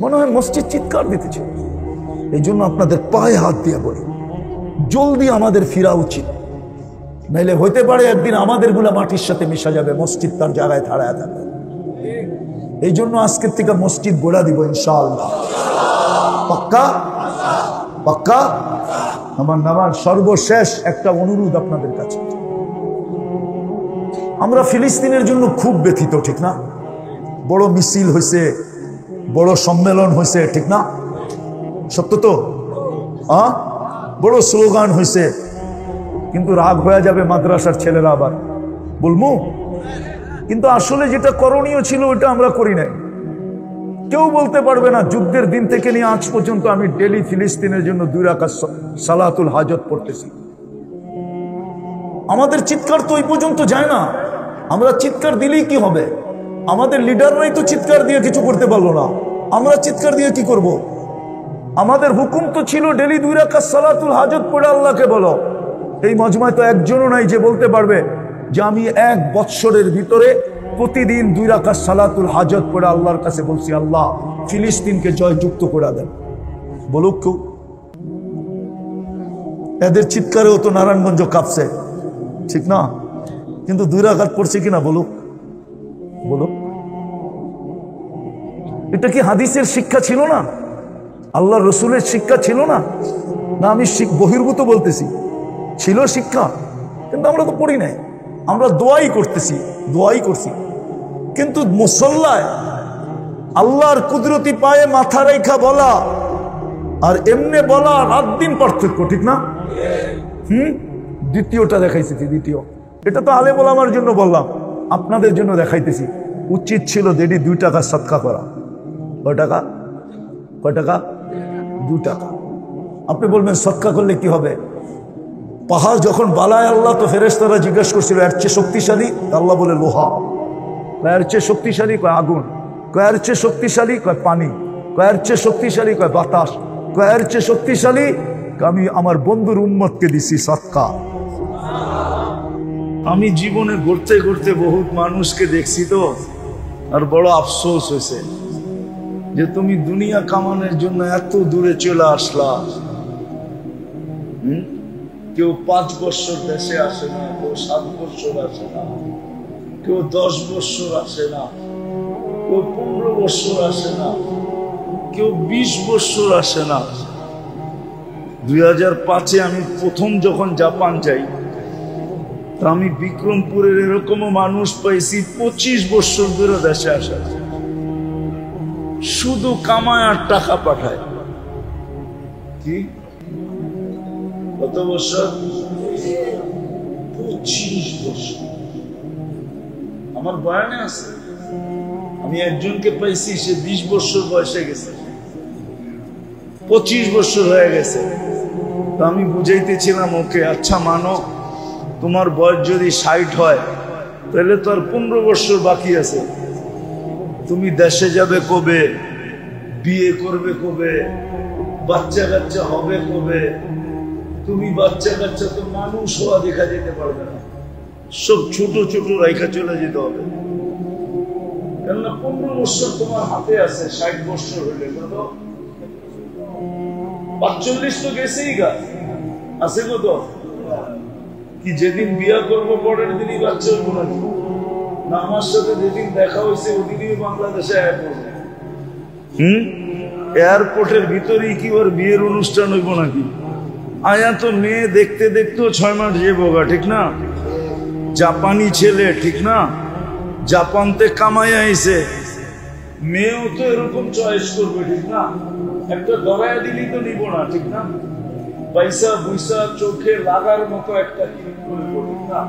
মনে হয় মসজিদ চিৎকার দিতেছে। এই জন্য আপনাদের পায়ে হাত দিয়ে বলি, জলদি আমাদের ফিরা উচিত, নাইলে হইতে পারে একদিন আমাদের গুলা মাটির সাথে মিশা যাবে, মসজিদ তার জায়গায় দাঁড়ায় থাকবে। এই জন্য আজকের থেকে মসজিদ গড়া দিব ইনশাআল্লাহ। পাক্কা পাক্কা। আমার সর্বশেষ একটা অনুরোধ আপনাদের কাছে, আমরা ফিলিস্তিনের জন্য খুব ব্যথিত, ঠিক না? বড় মিছিল হয়েছে, বড় সম্মেলন হয়েছে, ঠিক না? সত্য তো? বড় স্লোগান হয়েছে, কিন্তু রাগ হয়ে যাবে মাদ্রাসার ছেলেরা, আবার বলবো। কিন্তু আসলে যেটা করণীয় ছিল ওটা আমরা করি নাই। কেউ বলতে পারবে না যুদ্ধের দিন থেকে নিয়ে আজ পর্যন্ত আমি ডেলি ফিলিস্তিনের জন্য 2 রাকাত সালাতুল হাজত পড়তেছি। আমাদের চিৎকার তো ওই পর্যন্ত যায় না। আমরা চিৎকার দিলেই কি হবে? আমাদের লিডাররাই তো চিৎকার দিয়ে কিছু করতে পারলো না, আমরা চিৎকার দিয়ে কি করব? আমাদের হুকুম তো ছিল ডেলি 2 রাকাত সালাতুল হাজত পড়ে আল্লাহকে বলো। এই মজমায় তো একজনও নাই যে বলতে পারবে যে আমি 1 বৎসরের ভিতরে প্রতিদিন 2 রাকাত সালাতুল হাজত পড়ে আল্লাহর কাছে বলছি আল্লাহ ফিলিস্তিনকে জয়যুক্ত করে দেন। বলুক কেউ? এদের চিৎকারেও তো নারায়ণগঞ্জ কাঁপছে, ঠিক না? কিন্তু 2 রাকাত পড়ছে কিনা বলুক? বলুক। এটা কি হাদিসের শিক্ষা ছিল না? আল্লাহ রসুলের শিক্ষা ছিল না? না আমি বহির্ভূত বলতেছি? ছিল শিক্ষা, কিন্তু আমরা তো পড়ি নাই। আমরা দোয়াই করতেছি, দোয়াই করছি। কিন্তু মুসল্লায় আল্লাহর কুদরতি পায়ে মাথা রেখা বলা আর এমনে বলা রাত দিন পার্থক্য, ঠিক না? দ্বিতীয়টা দেখাইছি। দ্বিতীয় এটা তো আলেম ওলামার জন্য বললাম, আপনাদের জন্য দেখাইতেছি। উচিত ছিল দেরি 2 টাকা সদকা করা। কয় টাকা? কয় টাকা? 2 টাকা। আপনি বলবেন সদকা করলে কি হবে? পাহাড় যখন বালায় আল্লাহ, তো ফেরেশতারা জিজ্ঞেস করছিল এর চেয়ে শক্তিশালী? আল্লাহ বলে লোহা। কয়ের চেয়ে শক্তিশালী? কয় আগুন। কয়ের চেয়ে শক্তিশালী? কয় পানি। কয়ের চেয়ে শক্তিশালী? কয় বাতাস। কয়ের চেয়ে শক্তিশালী? আমি আমার বন্ধুর উম্মতকে দিছি সদকা। আমি জীবনে ঘুরতে ঘুরতে বহুত মানুষকে দেখছি তো, আর বড় আফসোস হয়েছে যে তুমি দুনিয়া কামানোর জন্য এত দূরে চলে আসলা। কেউ 5 বছর দেশে আসে না, কেউ 7 বছর আসে না, কেউ 10 বছর আসে না, কেউ 15 বছর আসে না, কেউ 20 বছর আসে না। 2005-এ আমি প্রথম যখন জাপান যাই, তা আমি বিক্রমপুরের এরকমও মানুষ পাইছি 25 বছর ধরে দেশে আসে, শুধু কামায় আর টাকা পাঠায়। কি কত বছর? 25 বছর। আমার বয়ানে আছে, আমি একজনকে পাইছি সে 20 বছর বয়সে গেছে, 25 বছর হয়ে গেছে। তো আমি বুঝাইতেছিলাম ওকে, আচ্ছা মানো তোমার বয়স যদি 60 হয় তাহলে তো আর 15 বছর বাকি আছে। তুমি দেশে যাবে কবে? বিয়ে করবে কবে? বাচ্চা কাচ্চা হবে কবে? তুমি বাচ্চা কাচ্চা তো মানুষ হওয়া দেখা যেতে পারবে না, সব ছোট ছোট রাইখা চলে যেতে হবে। কেননা 15 বছর তোমার হাতে আছে, 60 বছর হইলে কত? 45 তো গেছেই গা, আছে কত? কি যেদিন বিয়া করবো পরের দিনই বাচ্চা হইব নাকি? না আমার সাথে যেদিন দেখা হয়েছে ওদিনই বাংলাদেশে এয়ারপোর্টের ভিতরেই কি ওর বিয়ের অনুষ্ঠান হইব নাকি? আয়া তো মেয়ে দেখতে দেখতেও 6 মাস যাবো, ঠিক না? জাপানি ছেলে, ঠিক না? জাপানতে কামাই আইছে, মেয়েও তো এরকম চয়েস করবে, ঠিক না? একটা ধরাইয়া দিলেই তো নিব না, ঠিক না? পয়সা বুইসা চোখে লাগার মতো একটা ঠিক না?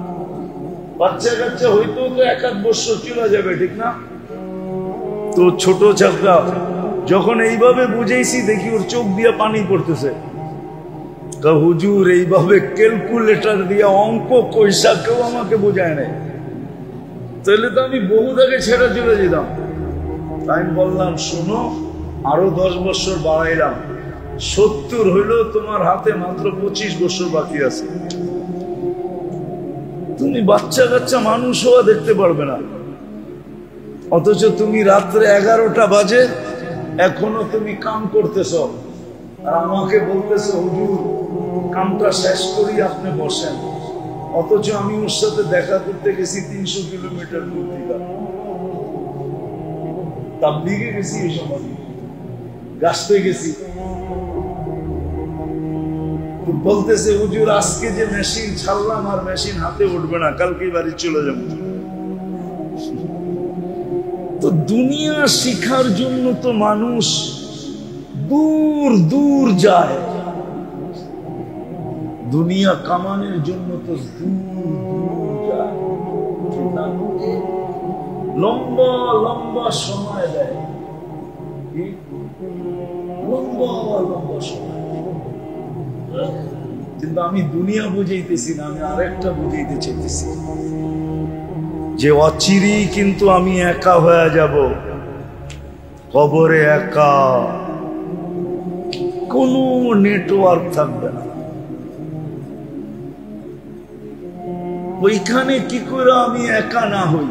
বাচ্চা কাচ্চা হইতেও তো 1-8 বছর চলে যাবে, ঠিক না? তো ছোট চাপড়া যখন এইভাবে বুঝেছি, দেখি ওর চোখ দিয়ে পানি পড়তেছে। হুজুর এইভাবে ক্যালকুলেটর দিয়ে অঙ্ক কইসা কেউ আমাকে বোঝায় নাই, তাহলে তো আমি বহুত আগে ছেড়ে চলে যেতাম। আমি বললাম শোনো, আরো 10 বছর বাড়াইলাম, 70 হইলেও তোমার হাতে মাত্র 25 বছর বাকি আছে। তুমি বাচ্চা কাচ্চা মানুষ হওয়া দেখতে পারবে না, অথচ তুমি রাত্রে 11টা বাজে এখনো তুমি কাম করতেছ, আর আমাকে বলতেছ হুজুর কামটা শেষ করি আপনি বসেন। অথচ আমি ওর সাথে দেখা করতে গেছি 300 কিলোমিটার দূর থেকে, তাবলীগে গেছি, এই সময় গাছতে গেছি। বলতেছে হুজুর আজকে যে মেশিন ছাড়লাম আর মেশিন হাতে উঠবে না, কালকে বাড়ি চলে যাব। তো দুনিয়া শিখার জন্য তো মানুষ দূর দূর যায়, দুনিয়া কামানোর জন্য তো দূর দূর যায়, লম্বা লম্বা সময় দেয়। লম্বা লম্বা সময়। কিন্তু আমি দুনিয়া বুঝাইতেছি না, আমি আরেকটা বুঝাইতে চাইতেছি যে অচিরেই কিন্তু আমি একা হয়ে যাব, কবরে একা, কোনো নেটওয়ার্ক থাকবে না। ওইখানে কি করে আমি একা না হই?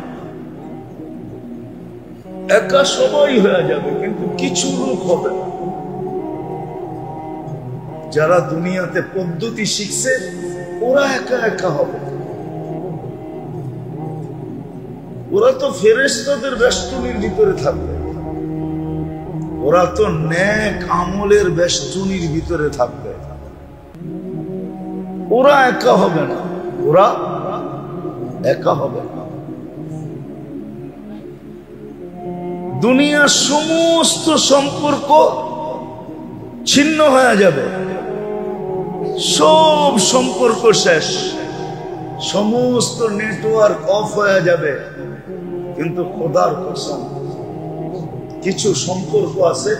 একা সবাই হয়ে যাবে, কিন্তু কিছু লোক হবে না। যারা দুনিয়াতে পদ্ধতি শিখছে ওরা একা একা হবে। ওরা তো ফেরেশতাদের বেষ্টনীর ভিতরে থাকবে, ওরা তো নেক আমলের বেষ্টনীর ভিতরে থাকবে। ওরা একা হবে না, ওরা একা হবে না। দুনিয়ার সমস্ত সম্পর্ক ছিন্ন হয়ে যাবে, সব সম্পর্ক শেষ, সমস্ত নেটওয়ার্ক অফ হয়ে যাবে। কিন্তু খোদার কসম, কিছু সম্পর্ক আছে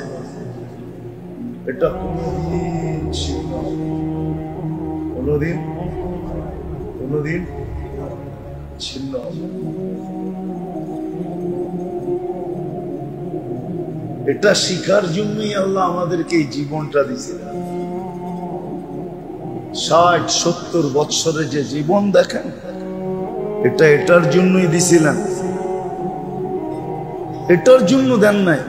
এটা কোনদিন ছিন্ন হবে, কোনদিন ছিন্ন হবে। এটা শিখার জন্যই আল্লাহ আমাদেরকে এই জীবনটা দিয়েছিলেন। 60-70 বৎসরে যে জীবন দেখেন, এটা এটার জন্যই দিছিলেন, এটার জন্য দেন নাই,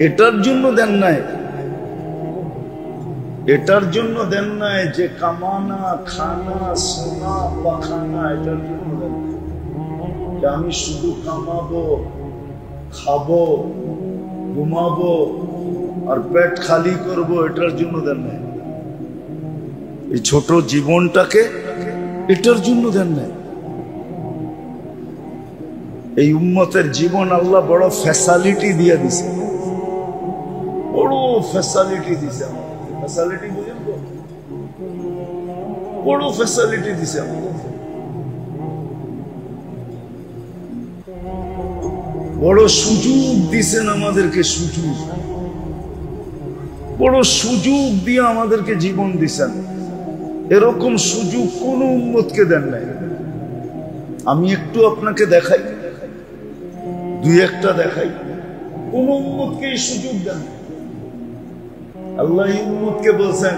এটার জন্য দেন নাই, এটার জন্য দেন নাই যে কামানা, খানা, সোনা, পাখানা, এটার জন্য দেন নাই যে আমি শুধু কামাবো, খাবো, ঘুমাবো আর পেট খালি করবো, এটার জন্য দেন নাই। এই ছোট জীবনটাকে এটার জন্য দেন নাই। এই উম্মতের জীবন আল্লাহ বড় ফ্যাসিলিটি দিয়ে দিছে, বড় ফ্যাসিলিটি দিছে। ফ্যাসিলিটি বুঝেন তো, বড় ফ্যাসিলিটি দিছে। বড় সুযোগ দিছেন আমাদেরকে, সুযোগ, বড় সুযোগ দিয়ে আমাদেরকে জীবন দিছেন। এরকম সুযোগ কোন উম্মতকে দেন নাই। আমি একটু আপনাকে দেখাই, দুই একটা দেখাই, কোন উম্মতকে এই সুযোগ দেন। আল্লাহ উম্মতকে বলছেন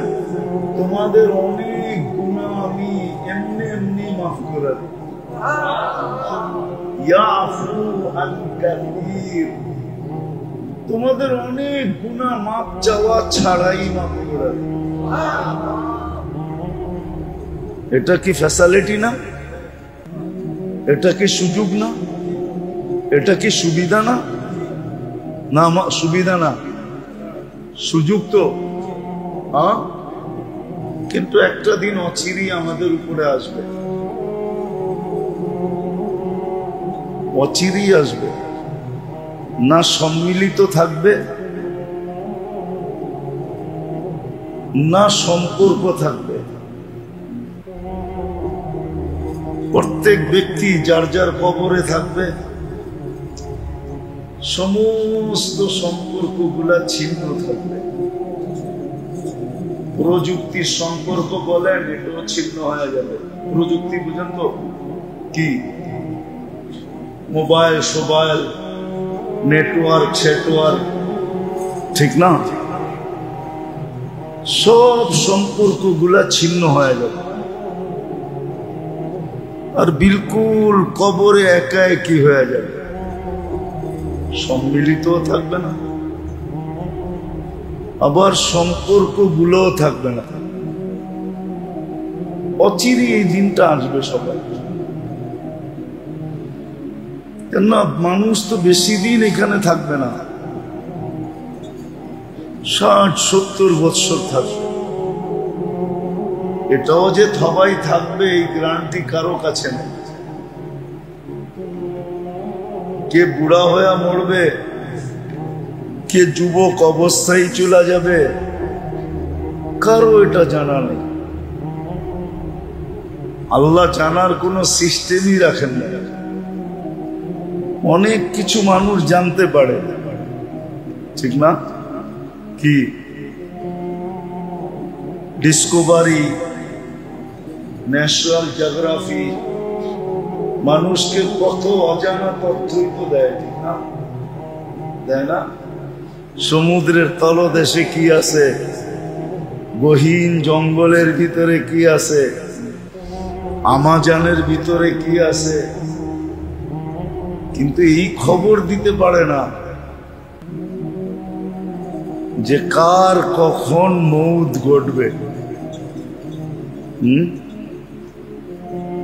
তোমাদের অনেক গুনাহ আমি এমনি এমনি মাফ করে দিই। তোমাদের অনেক গুনাহ মাপ চাওয়া ছাড়াই মাফ করে দিই। এটা কি ফ্যাসিলিটি না? এটা কি সুযোগ না? এটা কি সুবিধা না? না, সুবিধা না, সুযোগ তো। হ্যাঁ, কিন্তু একটা দিন অচিরেই আমাদের উপরে আসবে, অচিরেই আসবে। না সম্মিলিত থাকবে, না সম্পর্ক থাকবে। প্রত্যেক ব্যক্তি যার যার কবরে থাকবে, সমস্ত সম্পর্কগুলা ছিন্ন থাকবে। প্রযুক্তির সম্পর্ক বলেন, এটাও ছিন্ন হয়ে যাবে। প্রযুক্তি বুঝেন তো কি? মোবাইল, সোবাইল, নেটওয়ার্ক, সেটওয়ার্ক, ঠিক না? সব সম্পর্কগুলা ছিন্ন হয়ে যাবে। আর বিলকুল কবরে একা একই হয়ে যাবে, সম্মিলিত থাকবে না, আবার সম্পর্কগুলোও থাকবে না। অচিরে এই দিনটা আসবে সবাই। কেন? মানুষ তো বেশি দিন এখানে থাকবে না, 60-70 বৎসর থাকবে। এটাও যে সবাই থাকবে এই গ্যারান্টি কারো কাছে নেই। কে বুড়া হয়ে মরবে, কে যুবক অবস্থায় চলে যাবে, কারো এটা জানা নেই। আল্লাহ জানার কোনো সিস্টেমই রাখেন না। অনেক কিছু মানুষ জানতে পারে, ঠিক না? কি ডিসকভারি, ন্যাশনাল জিওগ্রাফি মানুষকে কত অজানা তথ্যই তো দেয়, ঠিক না? দেয় না? সমুদ্রের তলদেশে কি আছে, গহীন জঙ্গলের ভিতরে কি আছে, আমাজনের ভিতরে কি আছে, কিন্তু এই খবর দিতে পারে না যে কার কখন মৌত ঘটবে।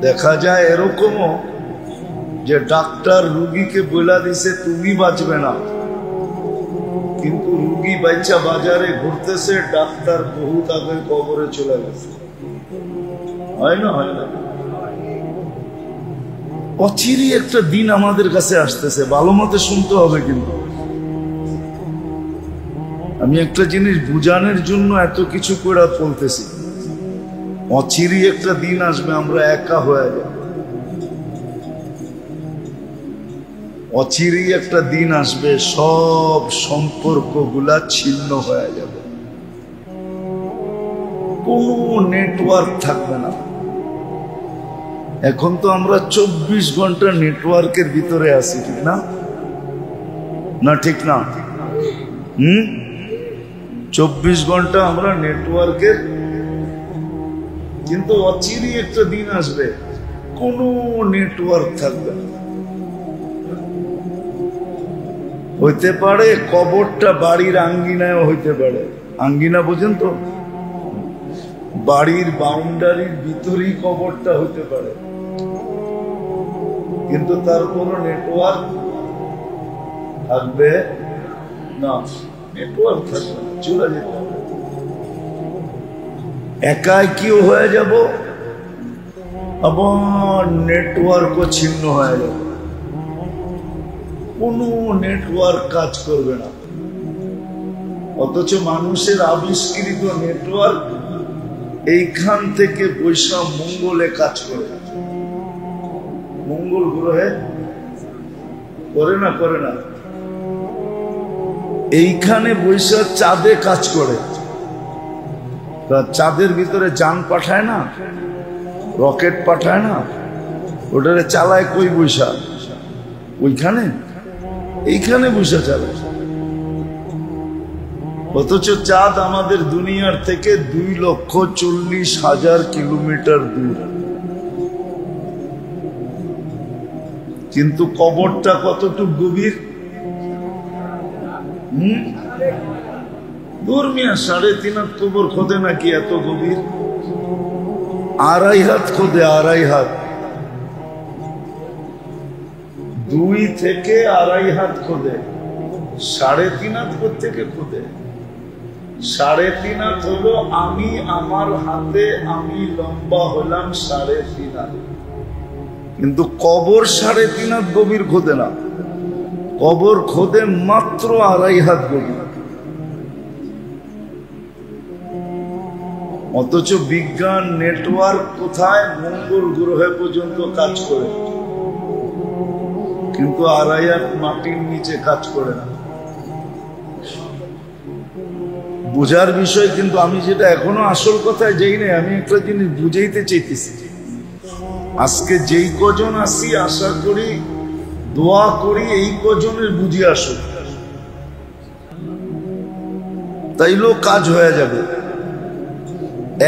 দেখা যায় এরকমও যে ডাক্তার রুগীকে বলে দিছে তুমি বাঁচবে না, কিন্তু রুগী বাচ্চা বাজারে ঘুরতেছে, ডাক্তার বহুত আগে কবরে চলে গেছে। হয় না? হয় না? অচিরই একটা দিন আমাদের কাছে আসতেছে, ভালো মতে শুনতে হবে। কিন্তু আমি একটা জিনিস বুঝানোর জন্য এত কিছু করে বলতেছি, অচিরই একটা দিন আসবে আমরা একা হয়ে যাব। অচিরই একটা দিন আসবে সব সম্পর্কগুলা ছিন্ন হয়ে যাবে, কোনো নেটওয়ার্ক থাকবে না। এখন তো আমরা 24 ঘন্টা নেটওয়ার্কের ভিতরে আছি, ঠিক না? না ঠিক না? 24 ঘন্টা আমরা নেটওয়ার্কের, কিন্তু অচিরই একটা দিন আসবে কোনো নেটওয়ার্ক থাকবে না। হইতে পারে কবরটা বাড়ির আঙ্গিনায় হইতে পারে, আঙ্গিনা বোঝেন তো, বাড়ির বাউন্ডারির ভিতরেই কবরটা হইতে পারে, কিন্তু তার কোনো নেটওয়ার্ক থাকবে না। নেটওয়ার্ক থাকবে না, চলে যেতে হবে, একাই কিও হয়ে যাব, আবার নেটওয়ার্কও ছিন্ন হয়ে যাবে, কোনো নেটওয়ার্ক কাজ করবে না। অথচ মানুষের আবিষ্কৃত নেটওয়ার্ক এইখান থেকে পয়সা মঙ্গলে কাজ করে, মঙ্গল গ্রহে করে না? করে না? এইখানে পয়সা চাঁদে কাজ করে, চাঁদের ভিতরে যান পাঠায় না, রকেট পাঠায় না, ওটারে চালায় কই পয়সা? ওইখানে, এইখানে পয়সা চালায়। অথচ চাঁদ আমাদের দুনিয়ার থেকে 2,40,000 কিলোমিটার দূর, কিন্তু কবরটা কতটুকু গভীর? দূর মিয়া, 3.5 হাত কবর খোদে নাকি এত গভীর? 2.5 হাত খোদে, 2.5 হাত, 2 থেকে 2.5 হাত খোদে, 3.5 হাত থেকে খোদে। 3.5 হাত হলো আমি, আমার হাতে আমি লম্বা হলাম 3.5 হাত, কিন্তু কবর 3.5 হাত গভীর খোদে না, কবর খোদে মাত্র 2.5 হাত গভীর। অথচ বিজ্ঞান নেটওয়ার্ক কোথায়? মঙ্গল গ্রহে পর্যন্ত কাজ করে, কিন্তু 2.5 হাত মাটির নিচে কাজ করে না। বোঝার বিষয়, কিন্তু আমি যেটা এখনো আসল কথায় যাই না, আমি একটা জিনিস বুঝাইতে চাইতেছি। আজকে যেই কজন আসি, আশা করি দোয়া করি এই কজনের বুঝে আসুক, তাইলেও কাজ হয়ে যাবে।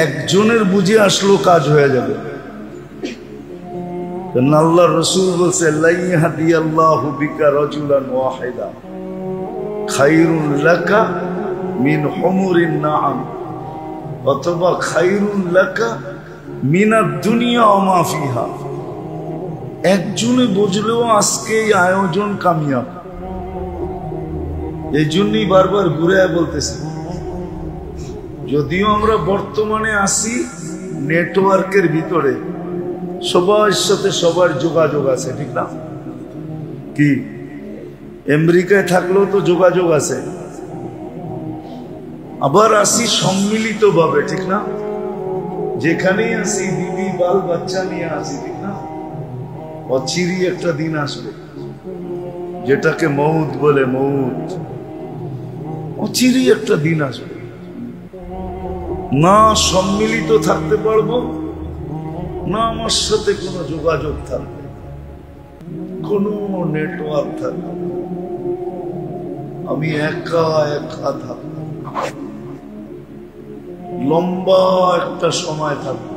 একজনের বুঝে আসলো কাজ হয়ে যাবে। আল্লাহ রাসূল বলছে, লা ইয়াহদিয়াল্লাহু বিকা রাজুলান ওয়াহিদা খায়রুন লাকা মিন হুমুরিন নাআম, অথবা খায়রুন লাকা মিনাদ দুনিয়া ওয়া মা ফিহা। একজনে বুঝলেও আজকে এই আয়োজন কামিয়াব। এই জন্যই বারবার ঘুরে বলতেছি, যদিও আমরা বর্তমানে আসি নেটওয়ার্কের ভিতরে, সবার সাথে সবার যোগাযোগ আছে, ঠিক না? কি আমেরিকায় থাকলেও তো যোগাযোগ আছে, আবার আসি সম্মিলিত ভাবে, ঠিক না? যেখানেই আসি বিবি বাল বাচ্চা নিয়ে আসি, ঠিক না? অচিরই একটা দিন আসবে যেটাকে মৌত বলে, মৌত। অচিরেই একটা দিন আসবে, না সম্মিলিত থাকতে পারবো, না আমার সাথে কোনো যোগাযোগ থাকবে, কোনো নেটওয়ার্ক থাকবে, আমি একা একা থাকবো, লম্বা একটা সময় থাকবে।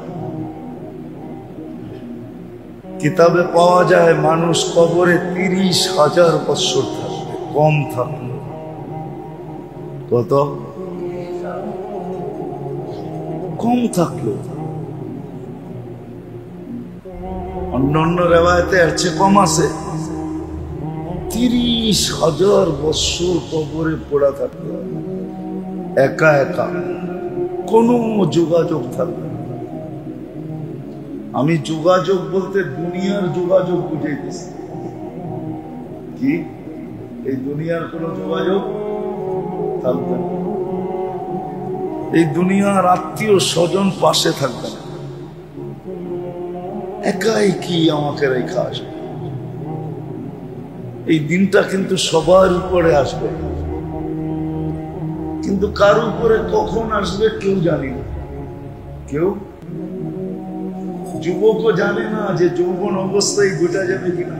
কিতাবে পাওয়া যায় মানুষ কবরে 30,000 বছর থাকবে, কম থাকবে। কত? কম থাকলো। অন্যান্য রেওয়ায়েতে এর চেয়ে কম আছে। 30,000 বছর কবরে পড়া থাকবে, একা একা, কোনো যোগাযোগ থাকবে। আমি যোগাযোগ বলতে দুনিয়ার যোগাযোগ বুঝাইতেছি। কি? এই দুনিয়ার কোন যোগাযোগ থাকবে না, এই দুনিয়ার আত্মীয় স্বজন পাশে থাকবে না, একাই কি আমাকে রেখা আসবে। এই দিনটা কিন্তু সবার উপরে আসবে, কিন্তু কার উপরে কখন আসবে কেউ জানে না। কেউ, যুবকও জানে না যে যৌবন অবস্থায় ঘটে যাবে কিনা,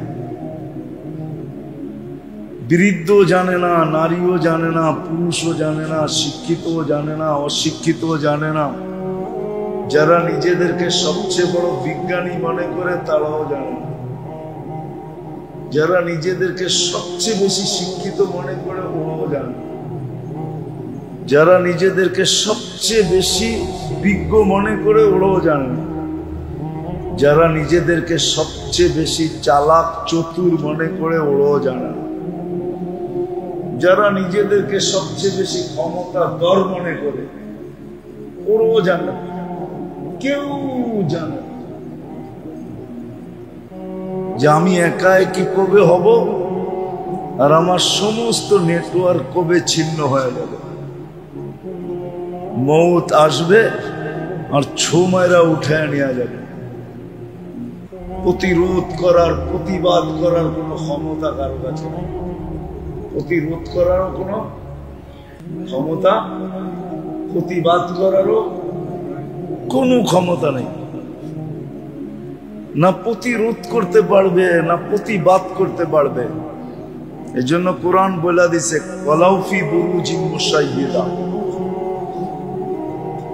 বৃদ্ধ জানে না, নারীও জানে না, পুরুষও জানে না, শিক্ষিতও জানে না, অশিক্ষিতও জানে না। যারা নিজেদেরকে সবচেয়ে বড় বিজ্ঞানী মনে করে তারাও জানে না, যারা নিজেদেরকে সবচেয়ে বেশি শিক্ষিত মনে করে ওরাও জানে না, যারা নিজেদেরকে সবচেয়ে বেশি বিজ্ঞ মনে করে ওরাও জানে না, যারা নিজেদেরকে সবচেয়ে বেশি চালাক চতুর মনে করে ওরাও জানে না, যারা নিজেদেরকে সবচেয়ে বেশি ক্ষমতাধর মনে করে ওরাও জানে না, কেউ জানে না যে আমি একা একই কবে হব আর আমার সমস্ত নেটওয়ার্ক কবে ছিন্ন হয়ে যাবে। মৌত আসবে আর ছোমায়রা উঠে নেওয়া যাবে। প্রতিরোধ করার, প্রতিবাদ করার কোনো ক্ষমতা কারো কাছে নেই, প্রতিরোধ করারও কোনো ক্ষমতা, প্রতিবাদ করারও কোনো ক্ষমতা নেই। না প্রতিরোধ করতে পারবে, না প্রতিবাদ করতে পারবে। এই জন্য কোরআন বলে দিছে, ওয়ালাউফি বুরুজিন মুশাইয়্যিদা,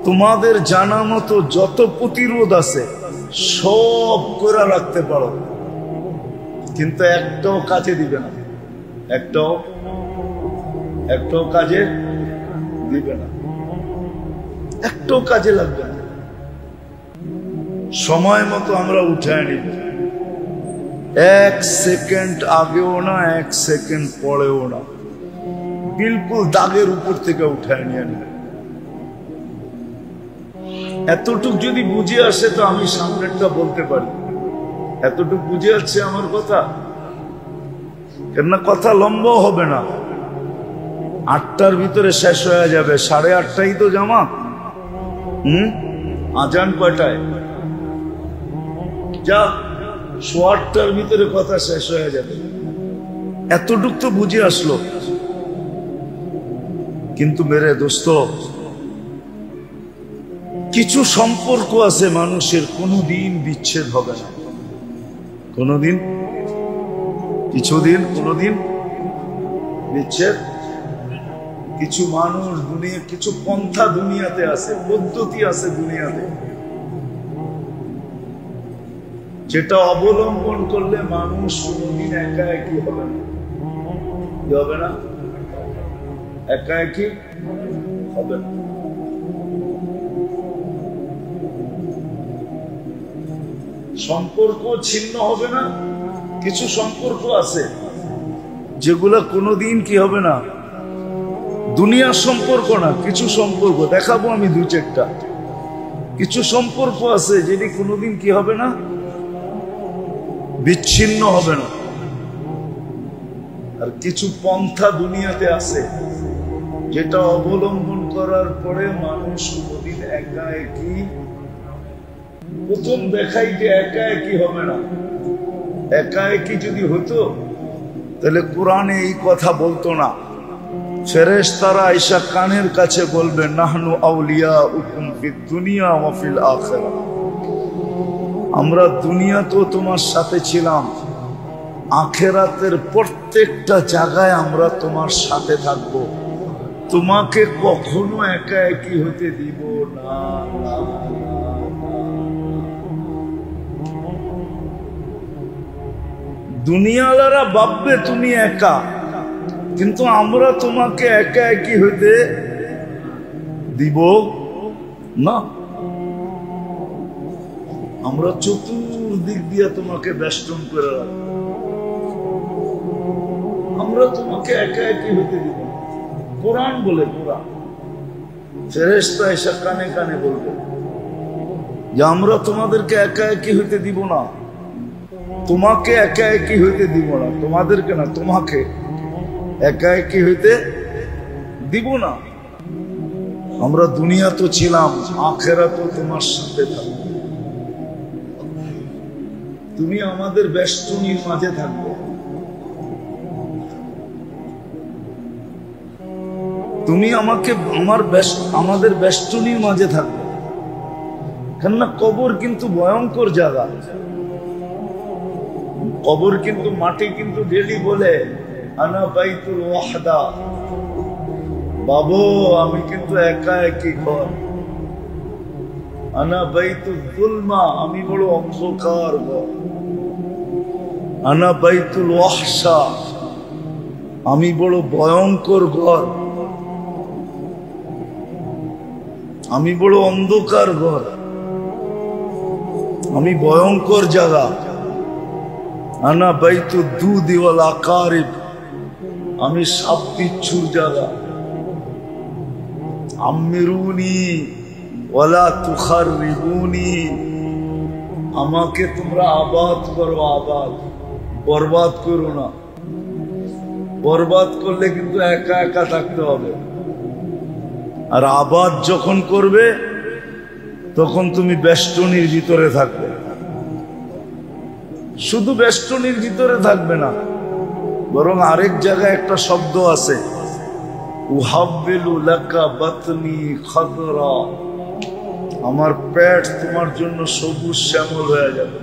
তোমাদের জানা মতো যত প্রতিরোধ আছে সব করে রাখতে পারো, কিন্তু একটাও কাজে দিবে না, একটাও কাজে দিবে না, একটাও কাজে লাগবে না। সময় মতো আমরা উঠায় নিব, 1 সেকেন্ড আগেও না, 1 সেকেন্ড পরেও না, বিলকুল দাগের উপর থেকে উঠায় নিয়ে নেবে। এতটুক যদি বুঝে আসে তো আমি সামনেরটা বলতে পারি। এতটুক বুঝে আসছে আমার কথা, কেননা কথা লম্বাও হবে না। 8টার ভিতরে শেষ হয়ে যাবে, 8:30টাই তো জামা। আজান কয়টায়? যা 8:15টার ভিতরে কথা শেষ হয়ে যাবে। এতটুক তো বুঝে আসলো। কিন্তু মেরে দোস্ত, কিছু সম্পর্ক আছে মানুষের কোনোদিন বিচ্ছেদ হবে না, কোনোদিন, কিছুদিন, কোনোদিন বিচ্ছেদ। কিছু মানুষ দুনিয়া, কিছু পন্থা দুনিয়াতে আছে, পদ্ধতি আছে দুনিয়াতে, যেটা অবলম্বন করলে মানুষ কোনোদিন একা একই হবে না। কি হবে না? একা একই হবে না। সম্পর্ক ছিন্ন হবে না। কিছু সম্পর্ক আছে যেগুলা কোনোদিন কি হবে না, দুনিয়ার সম্পর্ক না, কিছু সম্পর্ক দেখাবো আমি 2-4টা। কিছু সম্পর্ক আছে যেটি কোনোদিন কি হবে না, বিচ্ছিন্ন হবে না। আর কিছু পন্থা দুনিয়াতে আছে যেটা অবলম্বন করার পরে মানুষ কোনোদিন একা একই, প্রথম দেখাই যে একা একই হবে না। একা একই যদি হতো তাহলে কোরআনে এই কথা বলতো না। ফেরেশতারা আয়েশা কানের কাছে বলবে নাহনু আউলিয়াউকুম ফিদ দুনিয়া ওয়া ফিল আখিরাহ, আমরা দুনিয়াতেও তোমার সাথে ছিলাম, আখিরাতের প্রত্যেকটা জায়গায় আমরা তোমার সাথে থাকব, তোমাকে কখনো একা একই হতে দিব না। দুনিয়ালারা ভাববে তুমি একা, কিন্তু আমরা তোমাকে একা একই হইতে দিব না। আমরা চতুর্দিক দিয়ে তোমাকে বেষ্টন করে রাখবো, আমরা তোমাকে একা একই হইতে দিব না। কোরআন বলে, কোরআন ফেরেশতা এসে কানে কানে বলবে যে আমরা তোমাদেরকে একা একই হইতে দিব না, তোমাকে একা একই হইতে দিব না, তোমাদেরকে না, তোমাকে একা একই হইতে দিব না। আমরা দুনিয়া তো ছিলাম, আখিরাত তোমার সাথে থাকবে, তুমি আমাদের বেষ্টনীর মাঝে থাকবে, তুমি আমাদের বেষ্টনীর মাঝে থাকবে। কেননা কবর কিন্তু ভয়ঙ্কর জায়গা, কবর কিন্তু মাটি কিন্তু ডেলি বলে আনা বাইতুল ওয়াহদা, বাবু আমি কিন্তু একা একই ঘর, আনা বাইতুল যুলমা, আমি বড় অন্ধকার ঘর, আনা বাইতুল ওয়াহশা, আমি বড় ভয়ঙ্কর ঘর, আমি বড় অন্ধকার ঘর, আমি ভয়ঙ্কর জায়গা, আনা বাইতু দুধ ওয়াল আকারিব, আমি সাপ বিচ্ছুর জায়গা, আমিরুনি ওয়ালা তুখাররিবুনি, আমাকে তোমরা আবাদ করো, আবাদ, বরবাদ করো না। বরবাদ করলে কিন্তু একা একা থাকতে হবে, আর আবাদ যখন করবে তখন তুমি বেষ্টনীর ভিতরে থাকবে। শুধু বেষ্টনীর ভিতরে থাকবে না, বরং আরেক জায়গায় একটা শব্দ আছে, উহাব্বিলু লাকা বাতনি খাদরা, আমার পেট তোমার জন্য সবুজ শ্যামল হয়ে যাবে।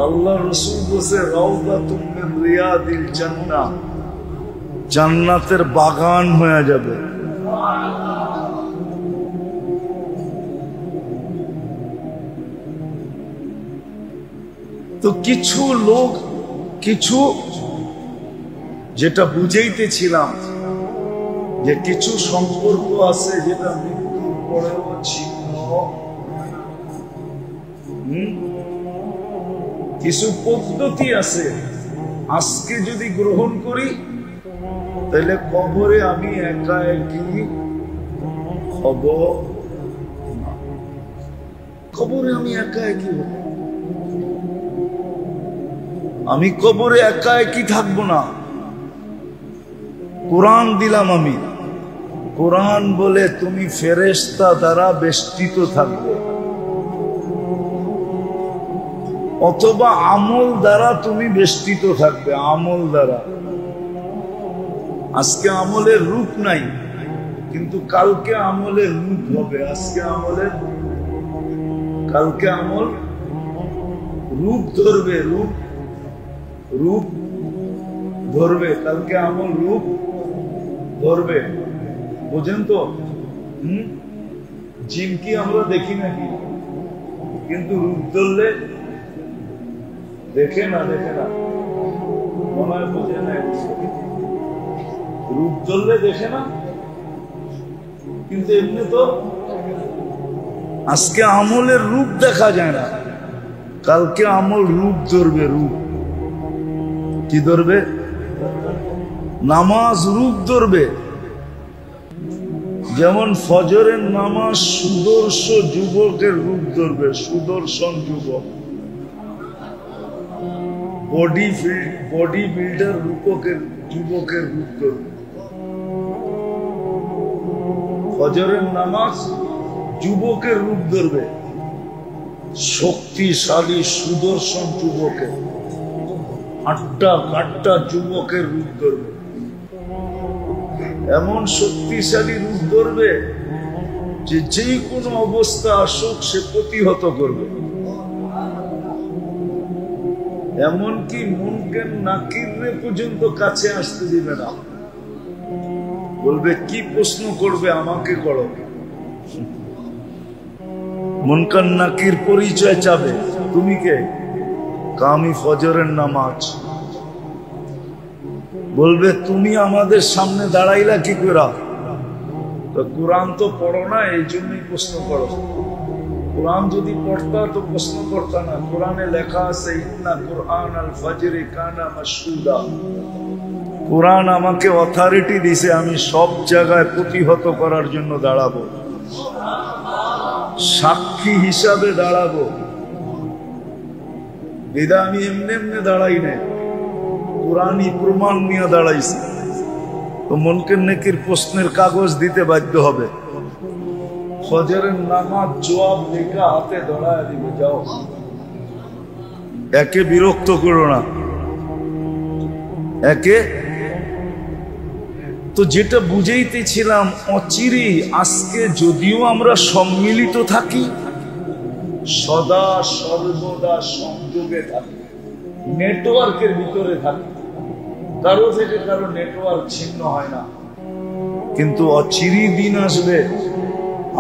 আল্লাহ রাসূল বলেছে রাউদাতুম মিন রিয়াদিল জান্নাহ, জান্নাতের বাগান হয়ে যাবে। তো কিছু লোক, কিছু যেটা বুঝাইতেছিলাম যে কিছু সম্পর্ক আছে যেটা মৃত্যুর পরেও ছিন্ন, কিছু পদ্ধতি আছে আজকে যদি গ্রহণ করি তাহলে কবরে আমি একা একই হব, কবরে আমি একা একই হব, আমি কবরে একা একই থাকবো না। কোরআন দিলাম আমি, কোরআন বলে তুমি ফেরেশতা দ্বারা বেষ্টিত থাকবে, অথবা আমল দ্বারা তুমি বেষ্টিত থাকবে, আমল দ্বারা। আজকে আমলের রূপ নাই, কিন্তু কালকে আমলের রূপ হবে। আজকে আমলের, কালকে আমল রূপ ধরবে, রূপ রূপ ধরবে, কালকে আমল রূপ ধরবে। বুঝেন তো? জিমকি আমরা দেখি নাকি, কিন্তু রূপ ধরলে দেখে না, দেখে না, মনে হয় বোঝে না। রূপ ধরলে দেখে না, কিন্তু এমনি তো আজকে আমলের রূপ দেখা যায় না, কালকে আমল রূপ ধরবে। রূপ কি ধরবে? নামাজ রূপ ধরবে। যেমন ফজরের নামাজ সুদর্শন যুবকের রূপ ধরবে, সুদর্শন যুবক, বডি বিল্ডার রূপকের যুবকের রূপ ধরবে। ফজরের নামাজ যুবকের রূপ ধরবে, শক্তিশালী সুদর্শন যুবকের, আটটা কাট্টা যুবকের রূপ ধরবে। এমন শক্তিশালী রূপ ধরবে যে যে কোনো অবস্থা আসুক সে প্রতিহত করবে। এমনকি মুনকার নাকিররে পর্যন্ত কাছে আসতে দিবে না, বলবে কি প্রশ্ন করবে আমাকে করো। মুনকার নাকির পরিচয় চাবে, তুমি কে? আমি ফজরের নামাজ। বলবে তুমি আমাদের সামনে দাঁড়াইলা কি করে? তো কোরআন তো পড়ো না, এই জন্যই প্রশ্ন করো। কোরআন যদি পড়তা তো প্রশ্ন করতা না। কোরআনে লেখা আছে ইন্না কুরআন আল ফাজরি কানা মাশহুদা। কোরআন আমাকে অথরিটি দিছে, আমি সব জায়গায় প্রতিহত করার জন্য দাঁড়াবো, সাক্ষী হিসাবে দাঁড়াবো। এটা আমি এমনি এমনি দাঁড়াই নাই, কোরআনই প্রমাণ নিয়ে দাঁড়াইছি। তো মুনকার নাকির প্রশ্নের কাগজ দিতে বাধ্য হবে। ফজরের নামাজ জবাব লেখা হাতে ধরায় দিবে, যাও। একে বিরক্ত করো না, একে। তো যেটা বুঝাইতেছিলাম, অচিরে আজকে যদিও আমরা সম্মিলিত থাকি, সদা সর্বদা সংযোগে থাকি, নেটওয়ার্কের ভিতরে থাকি, কারো থেকে কারো নেটওয়ার্ক ছিন্ন হয় না। কিন্তু অচিরে দিন আসবে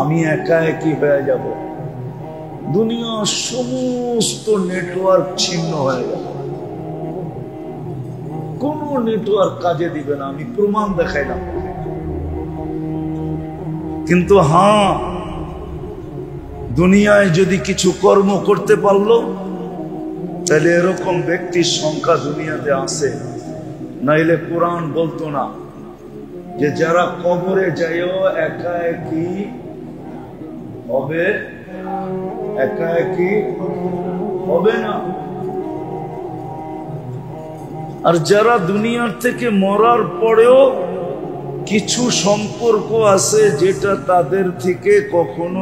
আমি একা একই হয়ে যাব, দুনিয়ার সমস্ত নেটওয়ার্ক ছিন্ন হয়ে যাবে, কোন নেটওয়ার্ক কাজে দিবে না। আমি প্রমাণ দেখাইলাম। কিন্তু হ্যাঁ, দুনিয়ায় যদি কিছু কর্ম করতে পারলো, তাহলে এরকম ব্যক্তির সংখ্যা দুনিয়াতে আছে। নাইলে কোরআন বলতো না যে যারা কবরে যায়ও একা একই হবে, একা একই হবে না। আর যারা দুনিয়ার থেকে মরার পরেও কিছু সম্পর্ক আছে যেটা তাদের থেকে কখনো